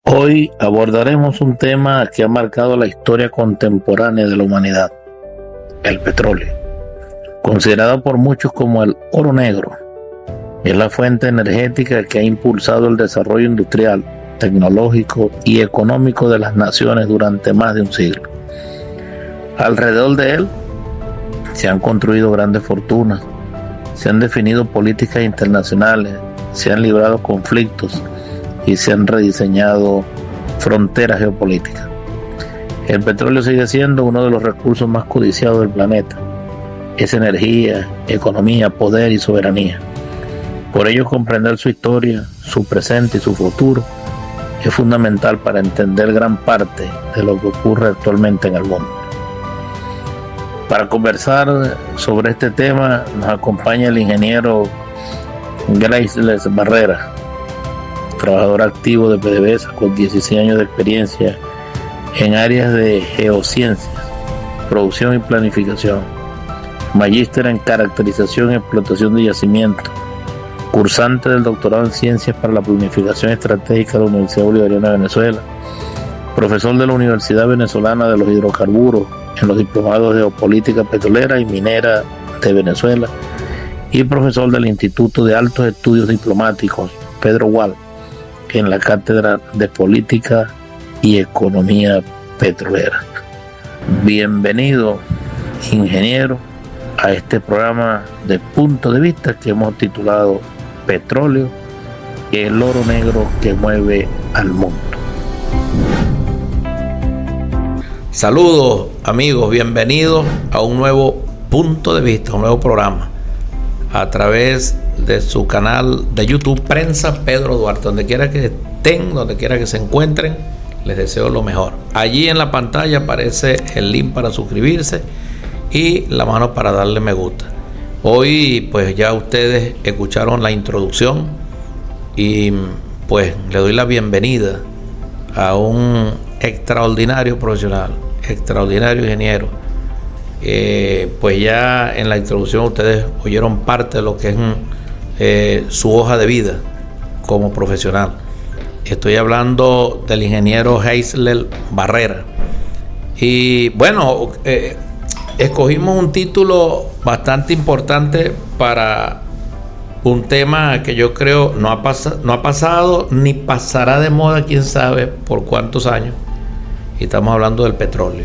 Hoy abordaremos un tema que ha marcado la historia contemporánea de la humanidad: el petróleo. Considerado por muchos como el oro negro, es la fuente energética que ha impulsado el desarrollo industrial, tecnológico y económico de las naciones durante más de un siglo. Alrededor de él se han construido grandes fortunas, se han definido políticas internacionales, se han librado conflictos y se han rediseñado fronteras geopolíticas. El petróleo sigue siendo uno de los recursos más codiciados del planeta. Es energía, economía, poder y soberanía. Por ello, comprender su historia, su presente y su futuro es fundamental para entender gran parte de lo que ocurre actualmente en el mundo. Para conversar sobre este tema nos acompaña el ingeniero Greisles Barrera, trabajador activo de PDVSA con 16 años de experiencia en áreas de geociencias, producción y planificación, magíster en caracterización y explotación de yacimientos, cursante del doctorado en ciencias para la planificación estratégica de la Universidad Bolivariana de Venezuela, profesor de la Universidad Venezolana de los Hidrocarburos en los diplomados de Geopolítica Petrolera y Minera de Venezuela y profesor del Instituto de Altos Estudios Diplomáticos Pedro Gual en la Cátedra de Política y Economía Petrolera. Bienvenido, ingeniero, a este programa de Punto de Vista que hemos titulado Petróleo, el oro negro que mueve al mundo. Saludos amigos, bienvenidos a un nuevo Punto de Vista, un nuevo programa a través de su canal de YouTube Prensa Pedro Duarte. Donde quiera que estén, donde quiera que se encuentren, les deseo lo mejor. Allí en la pantalla aparece el link para suscribirse y la mano para darle me gusta. Hoy pues ya ustedes escucharon la introducción y pues le doy la bienvenida a un extraordinario profesional, extraordinario ingeniero. Pues ya en la introducción ustedes oyeron parte de lo que es su hoja de vida como profesional. Estoy hablando del ingeniero Greisles Barrera. Y bueno, escogimos un título bastante importante para un tema que yo creo no ha pasado ni pasará de moda, quién sabe por cuántos años. Y estamos hablando del petróleo.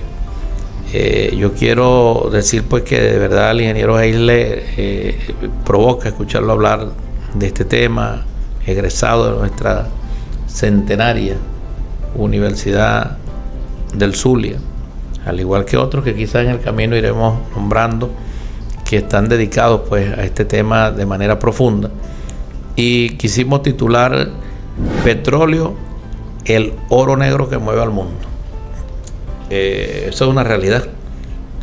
Yo quiero decir pues que de verdad el ingeniero Greisles provoca escucharlo hablar de este tema, egresado de nuestra centenaria Universidad del Zulia, al igual que otros que quizás en el camino iremos nombrando, que están dedicados pues a este tema de manera profunda. Y quisimos titular Petróleo, el oro negro que mueve al mundo. Eso es una realidad,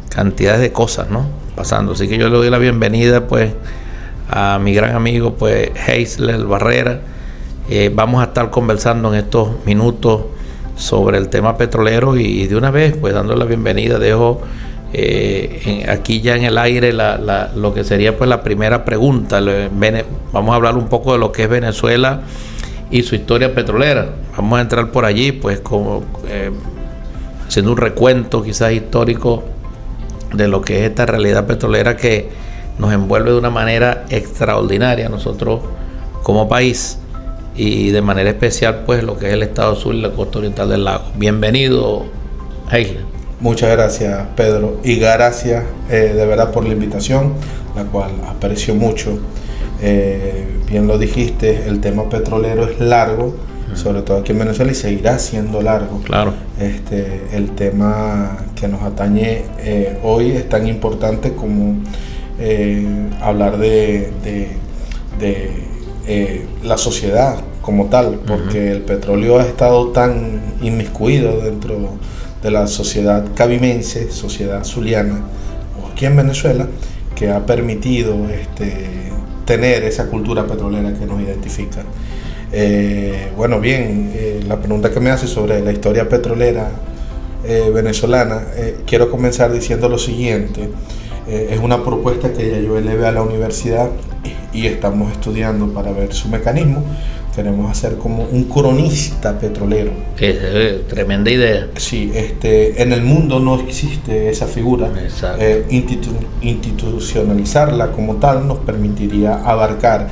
cantidades de cosas, ¿no?, pasando. Así que yo le doy la bienvenida pues a mi gran amigo pues Greisles Barrera. Vamos a estar conversando en estos minutos sobre el tema petrolero y de una vez pues dando la bienvenida dejo aquí ya en el aire lo que sería pues la primera pregunta. Vamos a hablar un poco de lo que es Venezuela y su historia petrolera. Vamos a entrar por allí pues como haciendo un recuento quizás histórico de lo que es esta realidad petrolera que nos envuelve de una manera extraordinaria nosotros como país y de manera especial pues lo que es el estado sur y la costa oriental del lago. Bienvenido, Greisles. Muchas gracias, Pedro, y gracias de verdad por la invitación, la cual aprecio mucho. Bien lo dijiste, el tema petrolero es largo, sobre todo aquí en Venezuela, y seguirá siendo largo. Claro. El tema que nos atañe hoy es tan importante como hablar de la sociedad como tal, porque el petróleo ha estado tan inmiscuido dentro de la sociedad cabimense, sociedad zuliana, o aquí en Venezuela, que ha permitido tener esa cultura petrolera que nos identifica. Bueno, bien, la pregunta que me hace sobre la historia petrolera venezolana, quiero comenzar diciendo lo siguiente. Es una propuesta que ya yo elevé a la universidad y estamos estudiando para ver su mecanismo. Queremos hacer como un cronista petrolero. Tremenda idea. Sí, en el mundo no existe esa figura. Institucionalizarla como tal nos permitiría abarcar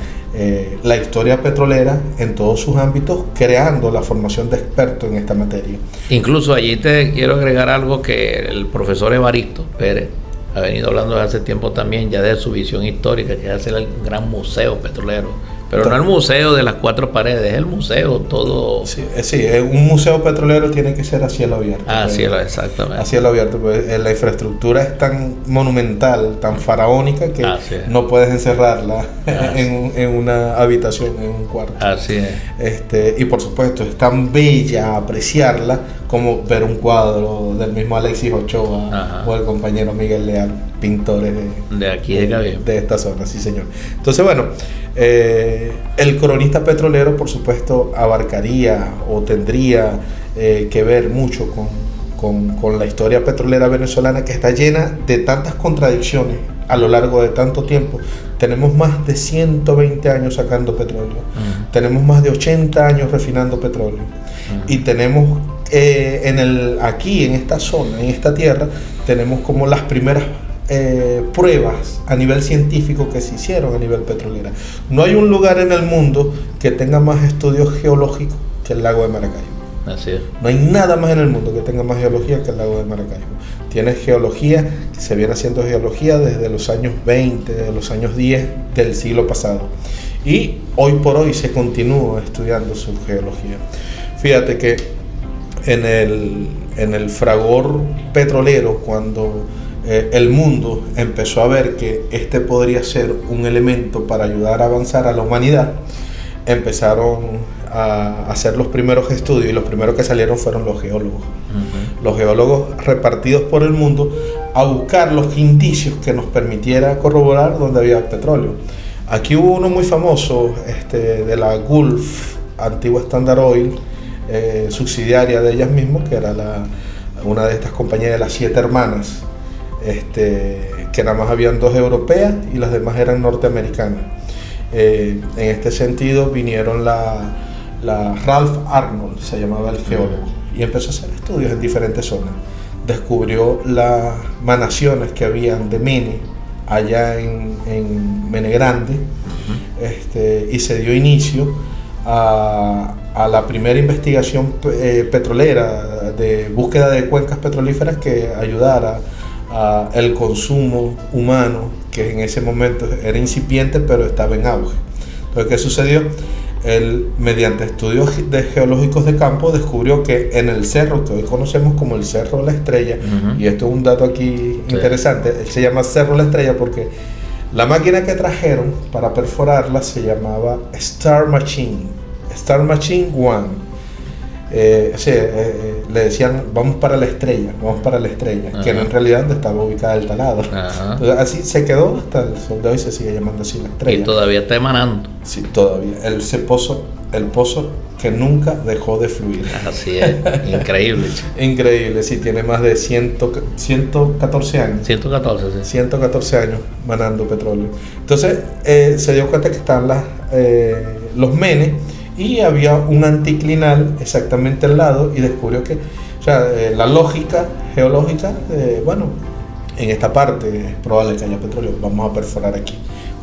la historia petrolera en todos sus ámbitos, creando la formación de expertos en esta materia. Incluso allí te quiero agregar algo que el profesor Evaristo Pérez ha venido hablando desde hace tiempo también, ya de su visión histórica, que es hacer el gran museo petrolero. Pero no el museo de las cuatro paredes, es el museo todo. Sí, un museo petrolero tiene que ser a cielo abierto. Exactamente. A cielo abierto, pues la infraestructura es tan monumental, tan faraónica, que no puedes encerrarla en una habitación, en un cuarto. Así es. Y por supuesto, es tan bella apreciarla como ver un cuadro del mismo Alexis Ochoa o el compañero Miguel Leal, pintores de aquí de Cabima, de esta zona, sí señor. Entonces, bueno, el cronista petrolero, por supuesto, abarcaría o tendría que ver mucho con la historia petrolera venezolana, que está llena de tantas contradicciones a lo largo de tanto tiempo. Tenemos más de 120 años sacando petróleo, tenemos más de 80 años refinando petróleo, y tenemos aquí en esta zona, en esta tierra, tenemos como las primeras pruebas a nivel científico que se hicieron a nivel petrolera. No hay un lugar en el mundo que tenga más estudios geológicos que el lago de Maracaibo. Así es. No hay nada más en el mundo que tenga más geología que el lago de Maracaibo. Tienes geología, que se viene haciendo geología desde los años 20, de los años 10 del siglo pasado. Y hoy por hoy se continúa estudiando su geología. Fíjate que en el fragor petrolero, cuando el mundo empezó a ver que este podría ser un elemento para ayudar a avanzar a la humanidad, empezaron a hacer los primeros estudios, y los primeros que salieron fueron los geólogos. Los geólogos repartidos por el mundo a buscar los indicios que nos permitiera corroborar dónde había petróleo. Aquí hubo uno muy famoso, de la Gulf, antigua Standard Oil, subsidiaria de ellas mismas, que era una de estas compañías de las 7 hermanas, que nada más habían 2 europeas y las demás eran norteamericanas. En este sentido vinieron la Ralph Arnold, se llamaba el geólogo, y empezó a hacer estudios en diferentes zonas. Descubrió las manaciones que habían de Mene allá en Mene Grande, y se dio inicio a la primera investigación petrolera, de búsqueda de cuencas petrolíferas que ayudara a el consumo humano, que en ese momento era incipiente pero estaba en auge. Entonces, ¿qué sucedió? Él, mediante estudios geológicos de campo, descubrió que en el cerro que hoy conocemos como el Cerro La Estrella, y esto es un dato aquí interesante, él se llama Cerro La Estrella porque la máquina que trajeron para perforarla se llamaba Star Machine 1. Le decían vamos para la estrella, que en realidad estaba ubicada el talado. Entonces, así se quedó hasta el sol de hoy, se sigue llamando así la estrella. Y todavía está emanando. Sí, todavía. El pozo que nunca dejó de fluir. Así es, increíble. Increíble, sí, tiene más de 114 años. 114 años manando petróleo. Entonces, se dio cuenta que estaban los menes, y había un anticlinal exactamente al lado, y descubrió que, la lógica geológica, en esta parte es probable que haya petróleo, vamos a perforar aquí.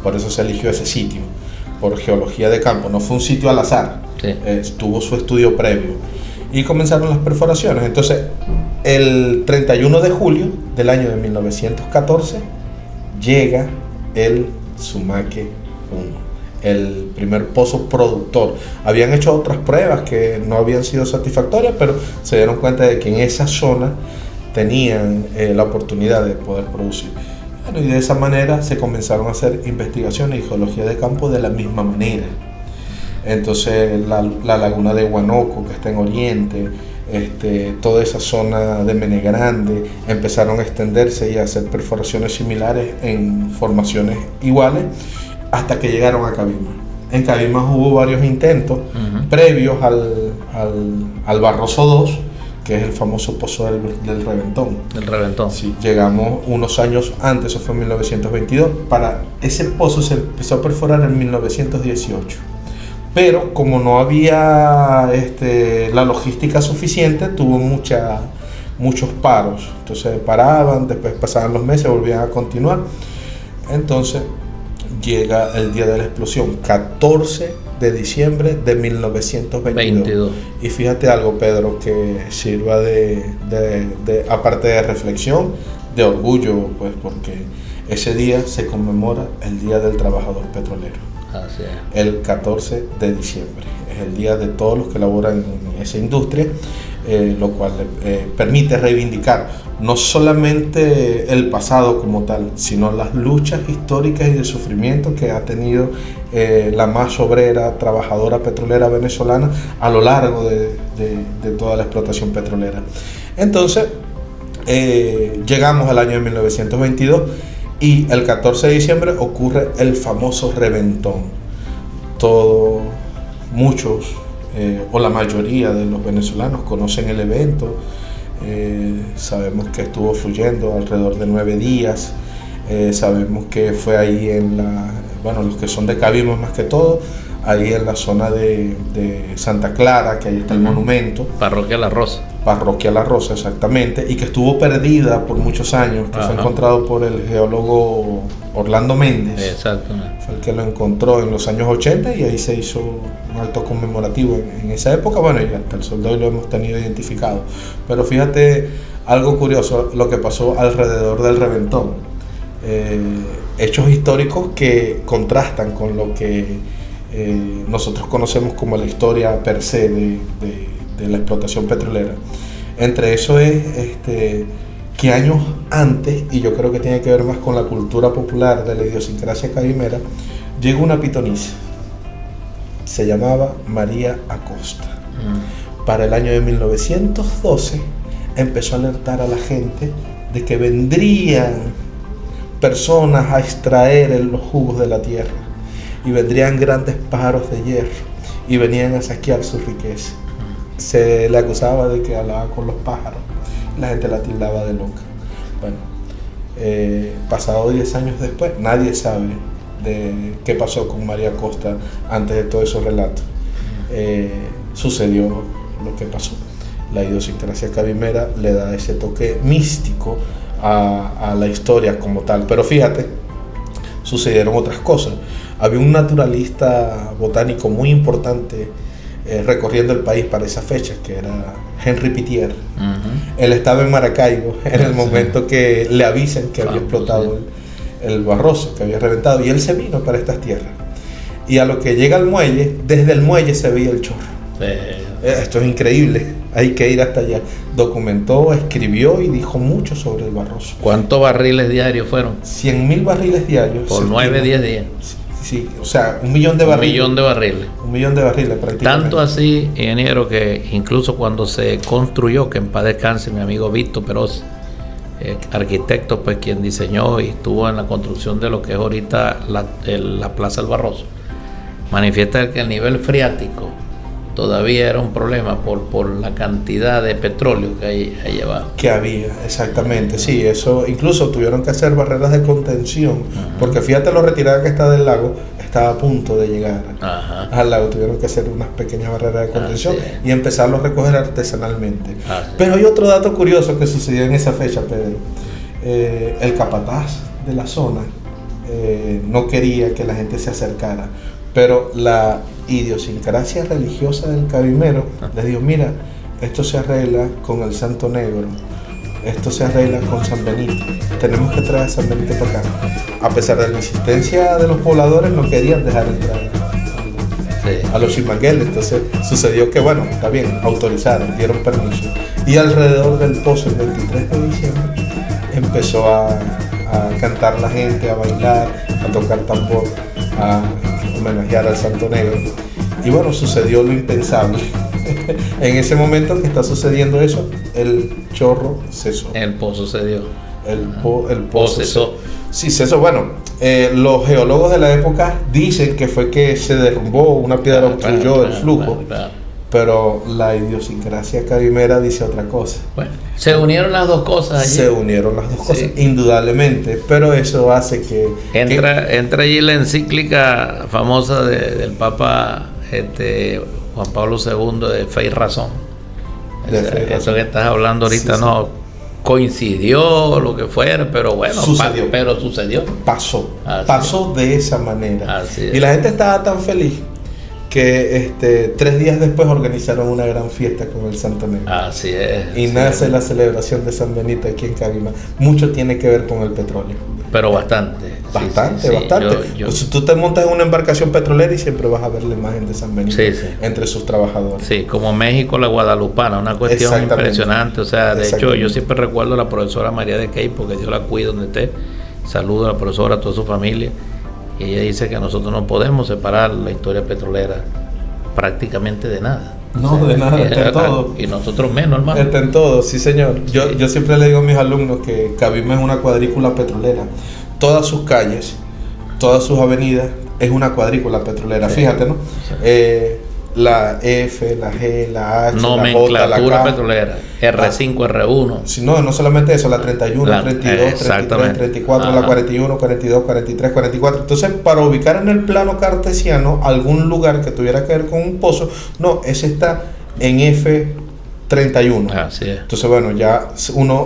Por eso se eligió ese sitio, por geología de campo, no fue un sitio al azar, tuvo su estudio previo, y comenzaron las perforaciones. Entonces, el 31 de julio del año de 1914 llega el Sumaque 1. El primer pozo productor. Habían hecho otras pruebas que no habían sido satisfactorias, pero se dieron cuenta de que en esa zona tenían la oportunidad de poder producir. Bueno, y de esa manera se comenzaron a hacer investigaciones y geología de campo de la misma manera. Entonces la laguna de Huánuco, que está en Oriente, toda esa zona de Mene Grande, empezaron a extenderse y a hacer perforaciones similares en formaciones iguales, hasta que llegaron a Cabima. En Cabima hubo varios intentos previos al Barroso 2, que es el famoso pozo del Reventón. El Reventón. Sí, llegamos unos años antes, eso fue en 1922. Para ese pozo se empezó a perforar en 1918. pero como no había la logística suficiente, tuvo muchos paros. Entonces paraban, después pasaban los meses, volvían a continuar. Entonces llega el día de la explosión, 14 de diciembre de 1922. Y fíjate algo, Pedro, que sirva aparte de reflexión, de orgullo, pues, porque ese día se conmemora el Día del Trabajador Petrolero. Así es. El 14 de diciembre. Es el día de todos los que laboran en esa industria, lo cual permite reivindicar no solamente el pasado como tal, sino las luchas históricas y de sufrimiento que ha tenido la más obrera, trabajadora petrolera venezolana a lo largo de toda la explotación petrolera. Entonces, llegamos al año de 1922 y el 14 de diciembre ocurre el famoso reventón. Muchos o la mayoría de los venezolanos conocen el evento. Sabemos que estuvo fluyendo alrededor de 9 días. Sabemos que fue ahí los que son de Cabimas más que todo, ahí en la zona de Santa Clara, que ahí está el monumento. Parroquia La Rosa. Parroquia La Rosa, exactamente, y que estuvo perdida por muchos años, que fue encontrado por el geólogo Orlando Méndez. Exactamente. Fue el que lo encontró en los años 80 y ahí se hizo un acto conmemorativo en esa época. Bueno, y hasta el sol de hoy lo hemos tenido identificado. Pero fíjate algo curioso, lo que pasó alrededor del reventón. Hechos históricos que contrastan con lo que nosotros conocemos como la historia per se de la explotación petrolera. Entre eso es que años antes, y yo creo que tiene que ver más con la cultura popular de la idiosincrasia cabimera, llegó una pitonisa, se llamaba María Acosta. Para el año de 1912 empezó a alertar a la gente de que vendrían personas a extraer los jugos de la tierra, y vendrían grandes pájaros de hierro y venían a saquear su riqueza. Se le acusaba de que hablaba con los pájaros, la gente la tildaba de loca. Bueno, pasado 10 años después, nadie sabe de qué pasó con María Costa antes de todos esos relatos. Sucedió lo que pasó. La idiosincrasia cabimera le da ese toque místico a la historia como tal. Pero fíjate, sucedieron otras cosas. Había un naturalista botánico muy importante recorriendo el país para esa fecha, que era Henry Pittier. Él estaba en Maracaibo en el momento que le avisan que había explotado el Barroso, que había reventado, y él se vino para estas tierras. Y a lo que llega al muelle, desde el muelle se veía el chorro. Esto es increíble, hay que ir hasta allá. Documentó, escribió y dijo mucho sobre el Barroso. ¿Cuántos barriles diarios fueron? 100.000 barriles diarios. Por 9-10 días. Sí, o sea, 1 millón de barriles. 1 millón de barriles. 1 millón de barriles prácticamente. Tanto así, ingeniero, que incluso cuando se construyó, que en paz descanse mi amigo Víctor Peroz, arquitecto, pues quien diseñó y estuvo en la construcción de lo que es ahorita la Plaza del Barroso, manifiesta que el nivel freático todavía era un problema por la cantidad de petróleo que hay ahí abajo. Que había, exactamente, sí, eso incluso tuvieron que hacer barreras de contención, porque fíjate lo retirada que está del lago, estaba a punto de llegar al lago, tuvieron que hacer unas pequeñas barreras de contención y empezarlo a recoger artesanalmente. Pero hay otro dato curioso que sucedió en esa fecha, Pedro. El capataz de la zona no quería que la gente se acercara, pero la idiosincrasia religiosa del cabimero les dijo: mira, esto se arregla con el Santo Negro, esto se arregla con San Benito, tenemos que traer a San Benito para acá. A pesar de la insistencia de los pobladores, no querían dejar entrar a los chimangueles. Entonces sucedió que, bueno, está bien, autorizaron, dieron permiso, y alrededor del pozo, el 23 de diciembre, empezó a cantar la gente, a bailar, a tocar tambor, a homenajear al Santo Negro. Y bueno, sucedió lo impensable. En ese momento que está sucediendo eso, el chorro cesó. El pozo se dio. El pozo cesó. Sí, cesó. Bueno, los geólogos de la época dicen que fue que se derrumbó, una piedra obstruyó el flujo. Pero la idiosincrasia cabimera dice otra cosa. Bueno, se unieron las dos cosas allí. Se unieron las dos cosas, indudablemente, pero eso hace que... Entra allí la encíclica famosa del Papa Juan Pablo II de Fe y Razón. Eso que estás hablando ahorita, sí, no coincidió, lo que fuera, pero bueno, sucedió. Pasó de esa manera. Así y la gente estaba tan feliz que 3 días después organizaron una gran fiesta con el Santo Negro. Así es. Y nace la celebración de San Benito aquí en Cabima. Mucho tiene que ver con el petróleo. Pero bastante. Bastante. Pues tú te montas en una embarcación petrolera y siempre vas a ver la imagen de San Benito entre sus trabajadores. Sí, como México, la Guadalupana, una cuestión impresionante. O sea, de hecho, yo siempre recuerdo a la profesora María de Key, porque yo la cuido donde esté. Saludo a la profesora, a toda su familia. Y ella dice que nosotros no podemos separar la historia petrolera prácticamente de nada. No, de nada, está en todo. Y nosotros menos, hermano. Está en todo, sí, señor. Yo siempre le digo a mis alumnos que Cabima es una cuadrícula petrolera. Todas sus calles, todas sus avenidas es una cuadrícula petrolera. Fíjate, ¿no? La F, la G, la H, nomenclatura la J, la K, petrolera, R5, R1. No solamente eso, la 31, 32, 33, 34, la 41, 42, 43, 44. Entonces, para ubicar en el plano cartesiano algún lugar que tuviera que ver con un pozo, no, ese está en F31. Así es. Entonces, bueno, ya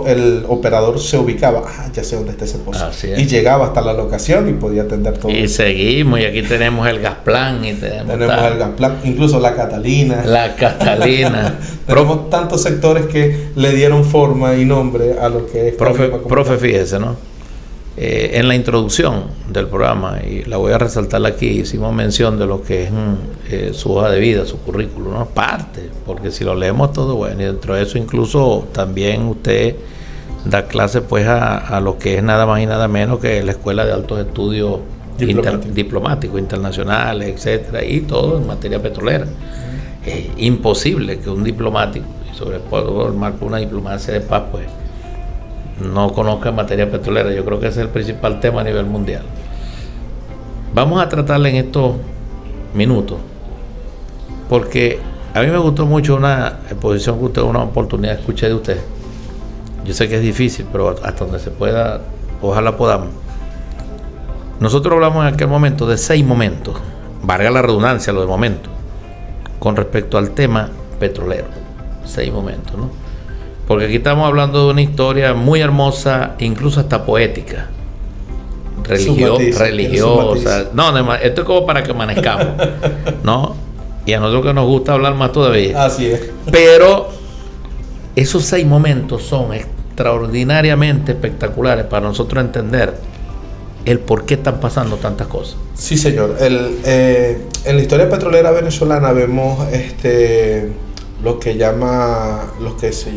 el operador se ubicaba, ya sé dónde está ese pozo. Así es. Y llegaba hasta la locación y podía atender todo. Y seguimos, y aquí tenemos el Gasplan. Tenemos el Gasplan, incluso la Catalina. Tenemos tantos sectores que le dieron forma y nombre a lo que es. Profe, fíjese, ¿no? En la introducción del programa, y la voy a resaltar aquí, hicimos mención de lo que es su hoja de vida, su currículum, ¿no? Parte, porque si lo leemos todo, bueno, y dentro de eso incluso también usted da clase pues a lo que es nada más y nada menos que la Escuela de Altos Estudios Diplomáticos Internacionales, etcétera, y todo en materia petrolera. Es imposible que un diplomático, y sobre todo el marco de una diplomacia de paz, pues no conozca materia petrolera. Yo creo que ese es el principal tema a nivel mundial. Vamos a tratarle en estos minutos, porque a mí me gustó mucho una exposición que una oportunidad escuché de usted. Yo sé que es difícil, pero hasta donde se pueda, ojalá podamos. Nosotros hablamos en aquel momento de 6 momentos, valga la redundancia, lo de momentos, con respecto al tema petrolero. 6 momentos, ¿no? Porque aquí estamos hablando de una historia muy hermosa, incluso hasta poética, religiosa. No, esto es como para que amanezcamos, ¿no? Y a nosotros que nos gusta hablar más todavía. Así es. Pero esos 6 momentos son extraordinariamente espectaculares para nosotros entender el por qué están pasando tantas cosas. Sí, señor. En la historia petrolera venezolana vemos lo que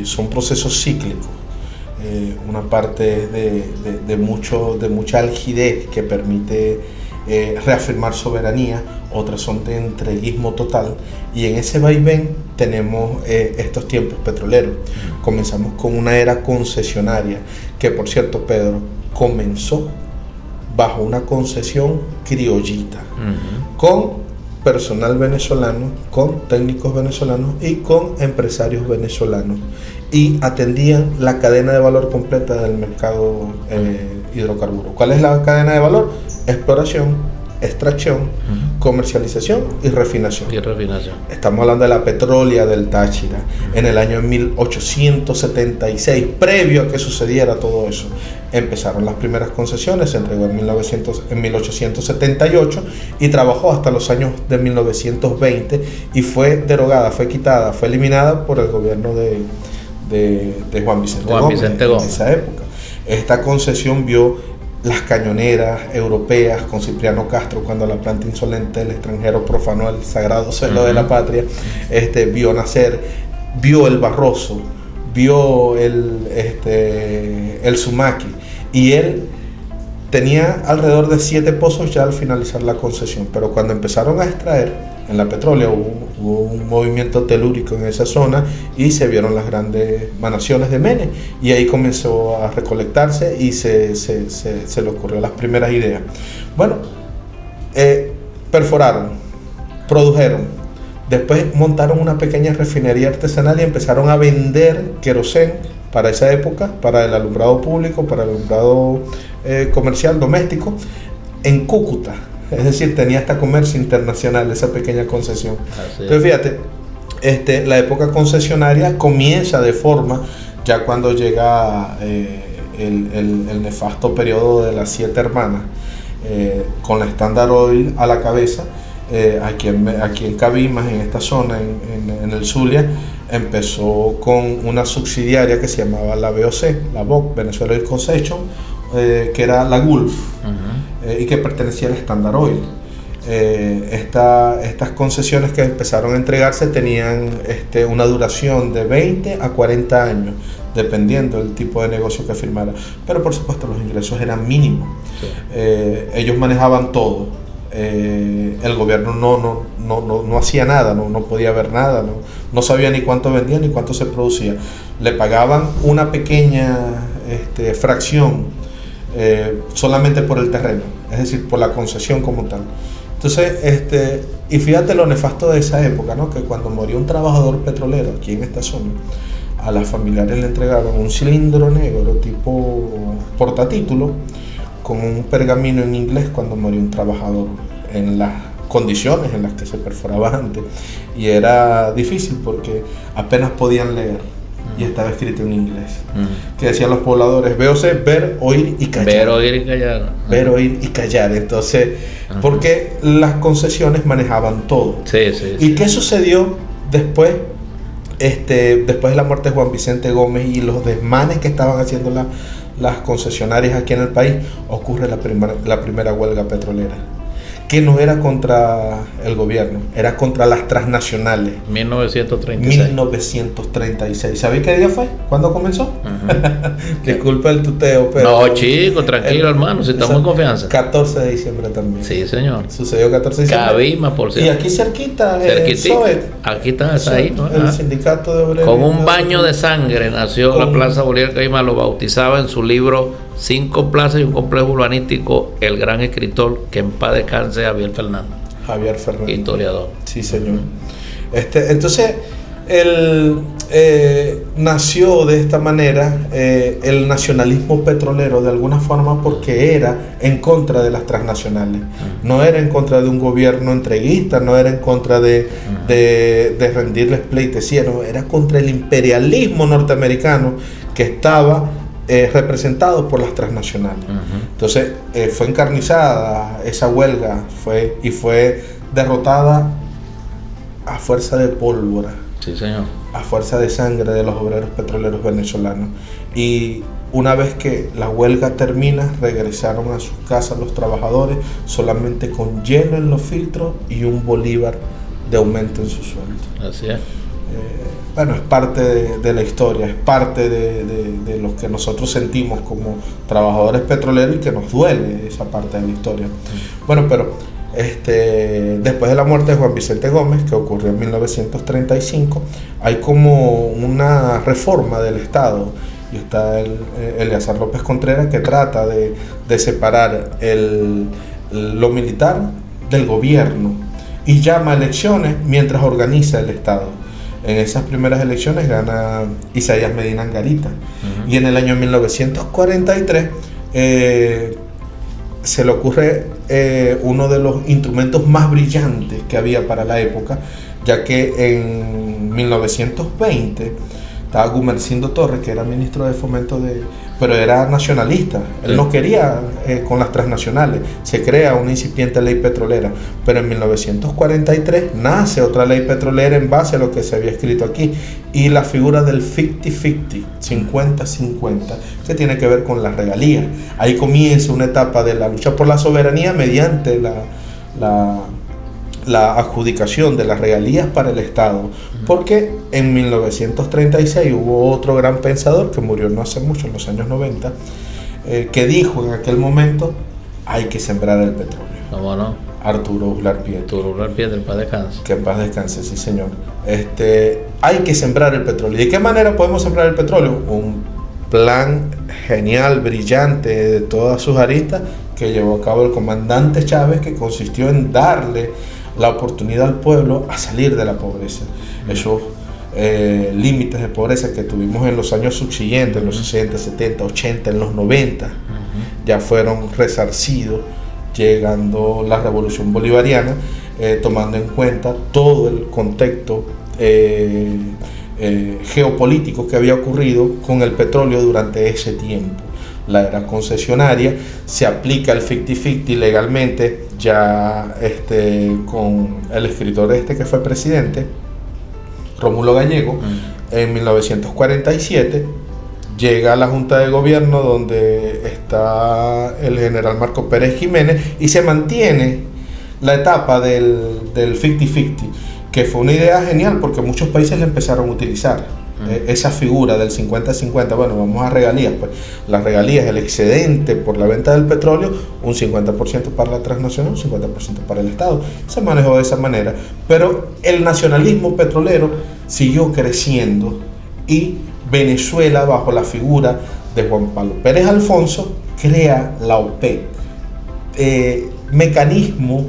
son procesos cíclicos, una parte de mucha algidez que permite reafirmar soberanía, otras son de entreguismo total, y en ese vaivén tenemos estos tiempos petroleros. Comenzamos con una era concesionaria, que por cierto, Pedro, comenzó bajo una concesión criollita, con personal venezolano, con técnicos venezolanos y con empresarios venezolanos, y atendían la cadena de valor completa del mercado hidrocarburo. ¿Cuál es la cadena de valor? Exploración, extracción, comercialización y refinación. Estamos hablando de la Petrólea del Táchira en el año 1876. Previo a que sucediera todo eso, empezaron las primeras concesiones, se entregó en 1878 y trabajó hasta los años de 1920 y fue derogada, fue quitada, fue eliminada por el gobierno de Juan Vicente Gómez. En esa época. Esta concesión vio las cañoneras europeas con Cipriano Castro, cuando la planta insolente del extranjero profanó el sagrado suelo de la patria. Vio nacer, vio el Barroso, vio el Sumaqui, y él tenía alrededor de 7 pozos ya al finalizar la concesión. Pero cuando empezaron a extraer en la Petrólea hubo un movimiento telúrico en esa zona y se vieron las grandes manaciones de Mene, y ahí comenzó a recolectarse y se le ocurrió las primeras ideas. Bueno, perforaron, produjeron, después montaron una pequeña refinería artesanal y empezaron a vender querosén para esa época, para el alumbrado público, para el alumbrado comercial doméstico, en Cúcuta. Es decir, tenía hasta comercio internacional esa pequeña concesión. Entonces fíjate, la época concesionaria comienza de forma, ya cuando llega el nefasto periodo de las 7 hermanas, con la Standard Oil a la cabeza, aquí en Cabimas, en esta zona, en el Zulia, empezó con una subsidiaria que se llamaba la VOC, la VOC, Venezuela Oil Concession, que era la Gulf, y que pertenecía al Standard Oil. Estas concesiones que empezaron a entregarse tenían una duración de 20 a 40 años, dependiendo del tipo de negocio que firmara. Pero por supuesto los ingresos eran mínimos. Sí. Ellos manejaban todo. El gobierno no hacía nada, no podía ver nada, no sabía ni cuánto vendía ni cuánto se producía. Le pagaban una pequeña fracción solamente por el terreno, es decir, por la concesión como tal. Entonces, y fíjate lo nefasto de esa época, ¿no? Que cuando murió un trabajador petrolero aquí en esta zona, a las familiares le entregaron un cilindro negro tipo portatítulo con un pergamino en inglés cuando murió un trabajador, en las condiciones en las que se perforaba antes, y era difícil porque apenas podían leer y estaba escrito en inglés. Que decían los pobladores: VOC, ver, oír y callar. Ver, oír y callar. Ver, oír y callar. Entonces, porque las concesiones manejaban todo. ¿Y qué sucedió después? Después de la muerte de Juan Vicente Gómez y los desmanes que estaban haciendo las concesionarias aquí en el país, ocurre la primera huelga petrolera, que no era contra el gobierno, era contra las transnacionales. 1936. ¿Sabéis qué día fue? ¿Cuándo comenzó? Disculpa el tuteo, pero... No, chico, tranquilo, hermano, si estamos en confianza. 14 de diciembre también. Sí, señor. Sucedió 14 de diciembre. Cabima, por cierto. Y aquí cerquita, aquí está ahí, ¿no? El sindicato de obreros. Con un baño de sangre nació la Plaza Bolívar Cabima, lo bautizaba en su libro 5 plazas y un complejo urbanístico, el gran escritor, que en paz descanse, Javier Fernández. Historiador. Sí, señor. Entonces, él nació de esta manera el nacionalismo petrolero, de alguna forma, porque era en contra de las transnacionales. No era en contra de un gobierno entreguista, no era en contra de rendirles pleitesía, no, era contra el imperialismo norteamericano que estaba representados por las transnacionales. Entonces fue encarnizada esa huelga, fue derrotada a fuerza de pólvora. Sí, señor. A fuerza de sangre de los obreros petroleros venezolanos. Y una vez que la huelga termina, regresaron a sus casas los trabajadores solamente con hielo en los filtros y un bolívar de aumento en su sueldo. Así es. Bueno, es parte de la historia, es parte de lo que nosotros sentimos como trabajadores petroleros y que nos duele esa parte de la historia. Bueno, pero después de la muerte de Juan Vicente Gómez, que ocurrió en 1935, hay como una reforma del Estado, y está Eleazar López Contreras, que trata de separar lo militar del gobierno y llama a elecciones mientras organiza el Estado. En esas primeras elecciones gana Isaías Medina Angarita. Y en el año 1943 se le ocurre uno de los instrumentos más brillantes que había para la época, ya que en 1920 estaba Gumersindo Torres, que era ministro de Fomento pero era nacionalista. Él no quería con las transnacionales. Se crea una incipiente ley petrolera, pero en 1943 nace otra ley petrolera en base a lo que se había escrito aquí, y la figura del 50-50, 50-50, que tiene que ver con las regalías. Ahí comienza una etapa de la lucha por la soberanía mediante la adjudicación de las regalías para el Estado, porque en 1936 hubo otro gran pensador que murió no hace mucho, en los años 90, que dijo en aquel momento: hay que sembrar el petróleo. ¿Cómo no? Arturo Uslar Piedra. Arturo Uslar Piedra, en paz descanse. Que en paz descanse, sí, señor. Hay que sembrar el petróleo. ¿Y de qué manera podemos sembrar el petróleo? Un plan genial, brillante, de todas sus aristas, que llevó a cabo el comandante Chávez, que consistió en darle la oportunidad al pueblo a salir de la pobreza. Esos límites de pobreza que tuvimos en los años subsiguientes, en los 60, 70, 80, en los 90, ya fueron resarcidos, llegando la revolución bolivariana, tomando en cuenta todo el contexto geopolítico que había ocurrido con el petróleo durante ese tiempo. La era concesionaria, se aplica el 50-50 legalmente, ya con el escritor que fue presidente, Rómulo Gallego, en 1947, llega a la Junta de Gobierno donde está el general Marco Pérez Jiménez y se mantiene la etapa del 50-50, que fue una idea genial porque muchos países la empezaron a utilizar. Esa figura del 50-50, bueno, vamos a regalías, pues las regalías, el excedente por la venta del petróleo, un 50% para la transnacional, un 50% para el Estado. Se manejó de esa manera, pero el nacionalismo petrolero siguió creciendo y Venezuela, bajo la figura de Juan Pablo Pérez Alfonso, crea la OPEP, mecanismo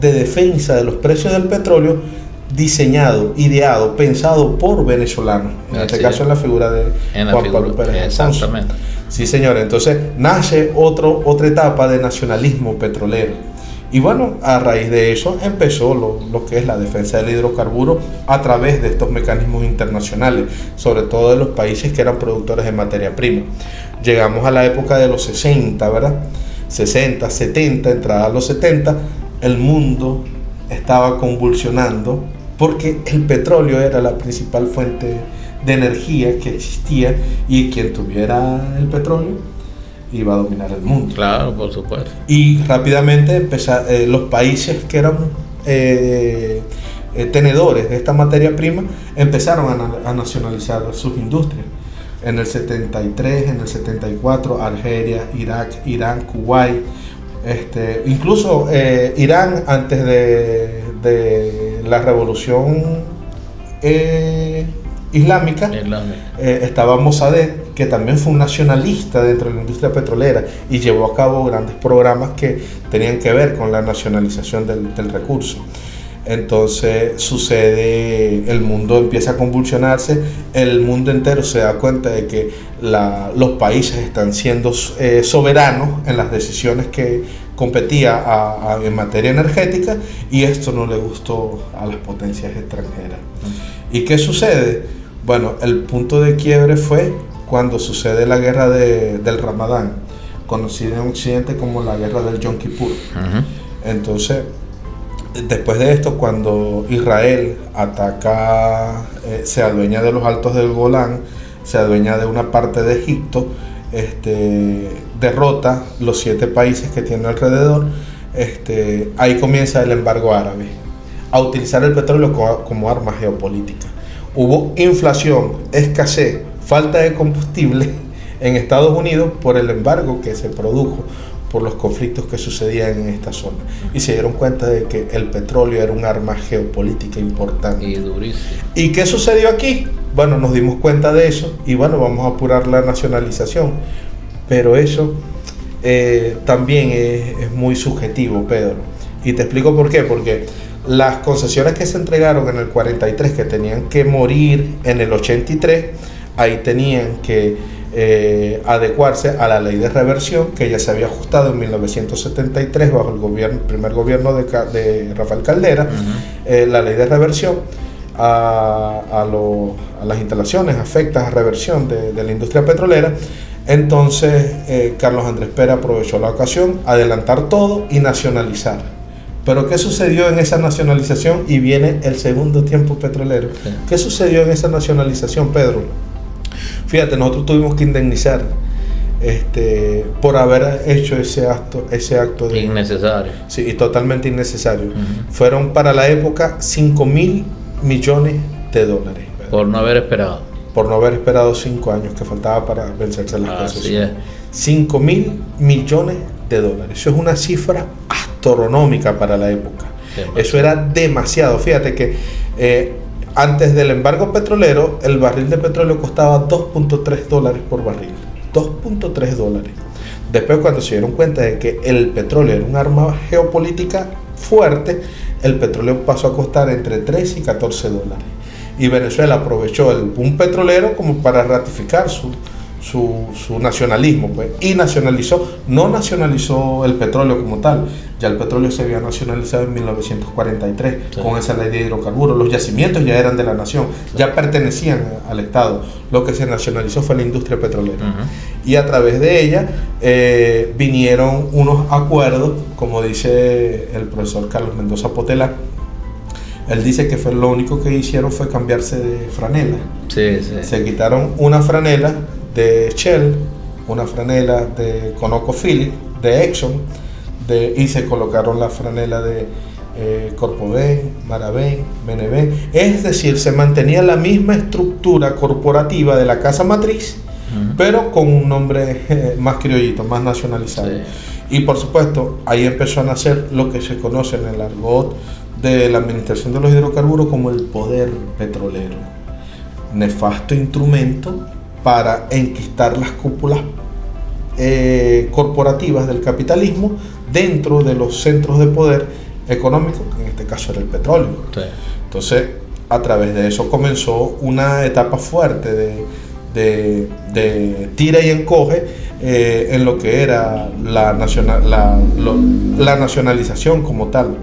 de defensa de los precios del petróleo, diseñado, ideado, pensado por venezolanos, en este caso en la figura de Juan Pablo Pérez Alfonso. Sí, señor. Entonces nace otra etapa de nacionalismo petrolero. Y bueno, a raíz de eso empezó lo que es la defensa del hidrocarburo a través de estos mecanismos internacionales, sobre todo de los países que eran productores de materia prima. Llegamos a la época de los 60, ¿verdad? 60, 70, entrada a los 70, el mundo estaba convulsionando porque el petróleo era la principal fuente de energía que existía y quien tuviera el petróleo iba a dominar el mundo. Claro, por supuesto. Y rápidamente los países que eran tenedores de esta materia prima empezaron a nacionalizar sus industrias. En el 73, en el 74, Argelia, Irak, Irán, Kuwait, incluso Irán antes de la revolución islámica, estaba Mossadegh, que también fue un nacionalista dentro de la industria petrolera y llevó a cabo grandes programas que tenían que ver con la nacionalización del recurso. Entonces sucede, el mundo empieza a convulsionarse, el mundo entero se da cuenta de que los países están siendo soberanos en las decisiones que competía en materia energética, y esto no le gustó a las potencias extranjeras. ¿Y qué sucede? Bueno, el punto de quiebre fue cuando sucede la guerra del Ramadán, conocida en Occidente como la guerra del Yom Kippur. Entonces, después de esto, cuando Israel ataca, se adueña de los altos del Golán, se adueña de una parte de Egipto, derrota los 7 países que tiene alrededor, ahí comienza el embargo árabe a utilizar el petróleo como arma geopolítica. Hubo inflación, escasez, falta de combustible en Estados Unidos por el embargo que se produjo por los conflictos que sucedían en esta zona, y se dieron cuenta de que el petróleo era un arma geopolítica importante. Y durísimo. ¿Y qué sucedió aquí? Bueno, nos dimos cuenta de eso y bueno, vamos a apurar la nacionalización, pero eso también es muy subjetivo, Pedro, y te explico por qué. Porque las concesiones que se entregaron en el 43, que tenían que morir en el 83, ahí tenían que adecuarse a la ley de reversión que ya se había ajustado en 1973 bajo el primer gobierno de Rafael Caldera. La ley de reversión a las instalaciones afectas a reversión de la industria petrolera. Entonces Carlos Andrés Pérez aprovechó la ocasión, adelantar todo y nacionalizar. Pero ¿qué sucedió en esa nacionalización? Y viene el segundo tiempo petrolero. ¿Qué sucedió en esa nacionalización, Pedro? Fíjate, nosotros tuvimos que indemnizar por haber hecho ese acto de innecesario. Sí, y totalmente innecesario. Fueron para la época $5.000 millones. Pedro. Por no haber esperado. Por no haber esperado 5 años que faltaba para vencerse las concesiones. $5.000 millones. Eso es una cifra astronómica para la época. Eso era demasiado. Fíjate que antes del embargo petrolero, el barril de petróleo costaba $2.3 por barril. $2.3. Después, cuando se dieron cuenta de que el petróleo era un arma geopolítica fuerte, el petróleo pasó a costar entre 3 y $14. Y Venezuela aprovechó el boom petrolero como para ratificar su nacionalismo, pues, y no nacionalizó el petróleo como tal. Ya el petróleo se había nacionalizado en 1943 con esa ley de hidrocarburos. Los yacimientos ya eran de la nación, ya pertenecían al Estado. Lo que se nacionalizó fue la industria petrolera. Y a través de ella vinieron unos acuerdos, como dice el profesor Carlos Mendoza Potela. Él dice que lo único que hicieron fue cambiarse de franela. Se quitaron una franela de Shell, una franela de ConocoPhillips, de Exxon, y se colocaron la franela de Corpoven, Maraven, Beneven. Es decir, se mantenía la misma estructura corporativa de la casa matriz, pero con un nombre más criollito, más nacionalizado. Y por supuesto, ahí empezó a nacer lo que se conoce en el argot de la administración de los hidrocarburos como el poder petrolero, nefasto instrumento para enquistar las cúpulas corporativas del capitalismo dentro de los centros de poder económico, que en este caso era el petróleo. Entonces, a través de eso comenzó una etapa fuerte de tira y encoge en lo que era la nacionalización como tal.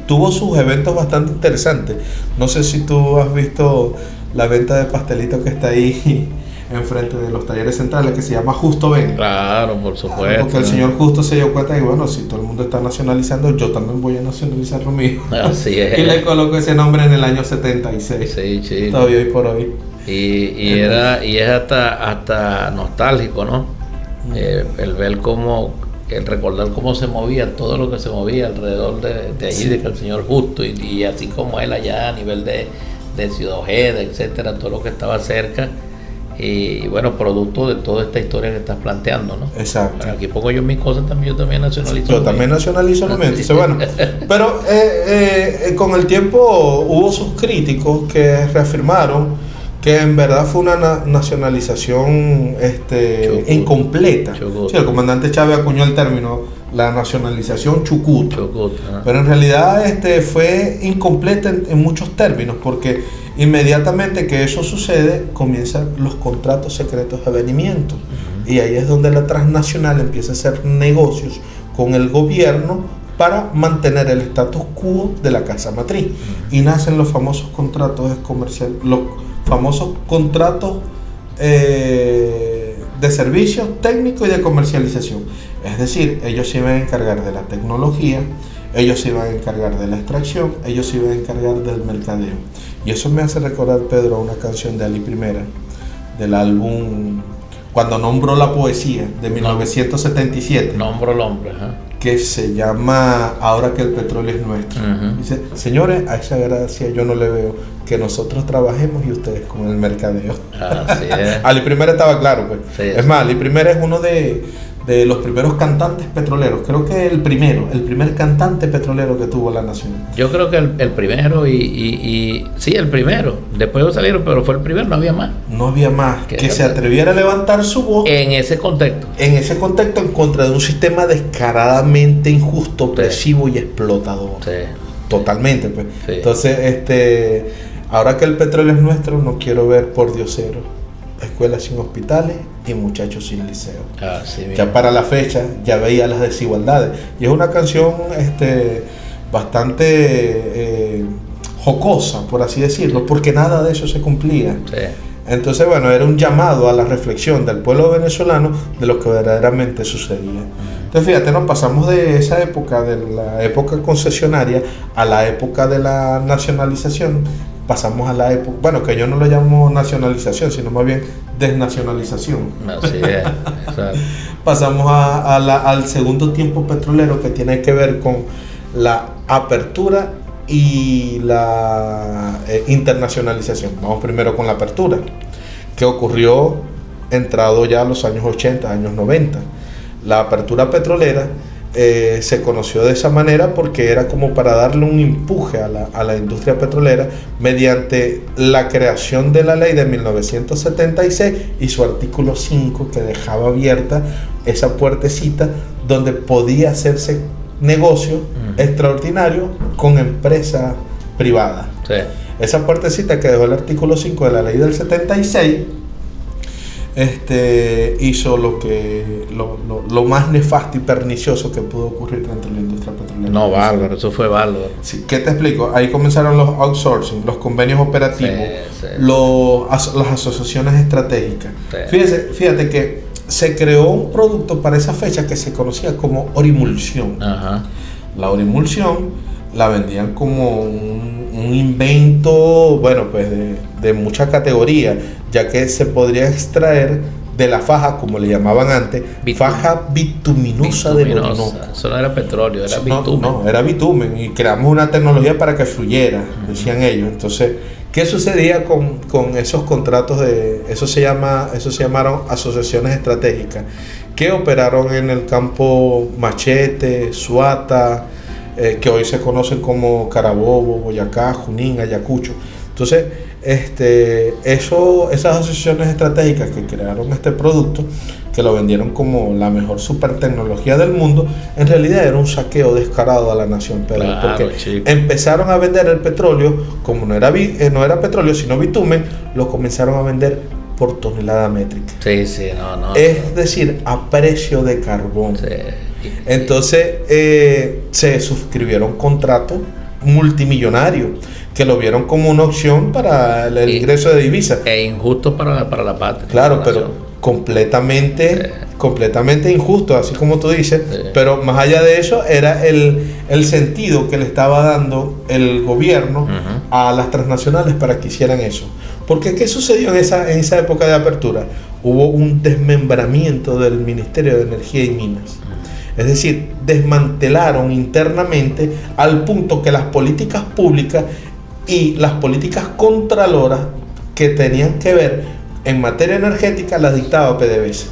Tuvo sus eventos bastante interesantes. No sé si tú has visto la venta de pastelitos que está ahí enfrente de los talleres centrales, que se llama Justo Ven. Claro, por supuesto. Porque el señor Justo se dio cuenta de que, bueno, si todo el mundo está nacionalizando, yo también voy a nacionalizar lo mío. Así es. Y le colocó ese nombre en el año 76. Sí, chico. Todavía hoy por hoy. Y es hasta nostálgico, ¿no? El ver el recordar cómo se movía, todo lo que se movía alrededor de allí, de que el señor Justo, y así como él allá a nivel de Ciudad Ojeda, etcétera, todo lo que estaba cerca, y bueno, producto de toda esta historia que estás planteando, ¿no? Exacto. Bueno, aquí pongo yo mis cosas también, yo también nacionalizo. Yo también nacionalizo lo mío. Entonces, bueno, pero con el tiempo hubo sus críticos que reafirmaron que en verdad fue una nacionalización incompleta. Sí, el comandante Chávez acuñó el término la nacionalización Chucuto. Pero en realidad fue incompleta en muchos términos, porque inmediatamente que eso sucede comienzan los contratos secretos de avenimiento. Y ahí es donde la transnacional empieza a hacer negocios con el gobierno para mantener el status quo de la casa matriz. Y nacen los famosos contratos comerciales, los famosos contratos de servicios técnicos y de comercialización. Es decir, ellos se iban a encargar de la tecnología, ellos se iban a encargar de la extracción, ellos se iban a encargar del mercadeo. Y eso me hace recordar, Pedro, a una canción de Ali Primera, del álbum Cuando nombró la poesía, de 1977. Nombro el hombre, que se llama Ahora que el petróleo es nuestro. Dice, señores, a esa gracia yo no le veo que nosotros trabajemos y ustedes con el mercadeo. Así es. Ali Primera estaba claro, pues. Sí, es más, Ali Primera es uno de los primeros cantantes petroleros. Creo que el primer cantante petrolero que tuvo la nación. Yo creo que el primero y sí, el primero. Después salieron, pero fue el primero, no había más. No había más que se atreviera a levantar su voz. En ese contexto. En ese contexto, en contra de un sistema descaradamente injusto, opresivo y explotador. Sí. Totalmente, pues. Sí. Entonces, ahora que el petróleo es nuestro, no quiero ver por diosero escuelas sin hospitales y muchachos sin liceo. Ya para la fecha ya veía las desigualdades. Y es una canción bastante jocosa, por así decirlo, porque nada de eso se cumplía. Sí. Entonces, bueno, era un llamado a la reflexión del pueblo venezolano de lo que verdaderamente sucedía. Entonces, fíjate, nos pasamos de esa época, de la época concesionaria, a la época de la nacionalización. Pasamos a la época, bueno, que yo no lo llamo nacionalización, sino más bien desnacionalización. Así es. Pasamos al segundo tiempo petrolero, que tiene que ver con la apertura y la internacionalización. Vamos primero con la apertura, que ocurrió entrado ya a los años 80, años 90. La apertura petrolera se conoció de esa manera porque era como para darle un empuje a la industria petrolera mediante la creación de la ley de 1976 y su artículo 5, que dejaba abierta esa puertecita donde podía hacerse negocio extraordinario con empresas privadas. Sí. Esa puertecita que dejó el artículo 5 de la ley del 76 hizo lo más nefasto y pernicioso que pudo ocurrir dentro de la industria petrolera. No, bárbaro, eso fue bárbaro. Sí, ¿qué te explico? Ahí comenzaron los outsourcing, los convenios operativos, las asociaciones estratégicas. Sí. Fíjate que se creó un producto para esa fecha que se conocía como orimulsión. Ajá. La orimulsión la vendían como un invento, bueno, pues de mucha categoría, ya que se podría extraer de la faja, como le llamaban antes, faja bituminosa del Orinoco. Eso no era petróleo, era bitumen. No, era bitumen, y creamos una tecnología para que fluyera, decían ellos. Entonces, ¿qué sucedía con esos contratos eso se llamaron asociaciones estratégicas, que operaron en el campo Machete, Suata, que hoy se conocen como Carabobo, Boyacá, Junín, Ayacucho? Entonces, esas asociaciones estratégicas que crearon este producto, que lo vendieron como la mejor super tecnología del mundo, en realidad era un saqueo descarado a la nación, Pedro, claro, porque chico, empezaron a vender el petróleo, como no era petróleo sino bitumen, lo comenzaron a vender por tonelada métrica. Sí, no. Es decir, a precio de carbón. Sí. Entonces se suscribieron contratos multimillonarios que lo vieron como una opción para el ingreso de divisas. E injusto para la patria. Claro, pero completamente injusto, así como tú dices. Sí. Pero más allá de eso, era el sentido que le estaba dando el gobierno a las transnacionales para que hicieran eso. Porque ¿qué sucedió en esa época de apertura? Hubo un desmembramiento del Ministerio de Energía y Minas. Es decir, desmantelaron internamente al punto que las políticas públicas y las políticas contraloras que tenían que ver en materia energética las dictaba PDVSA.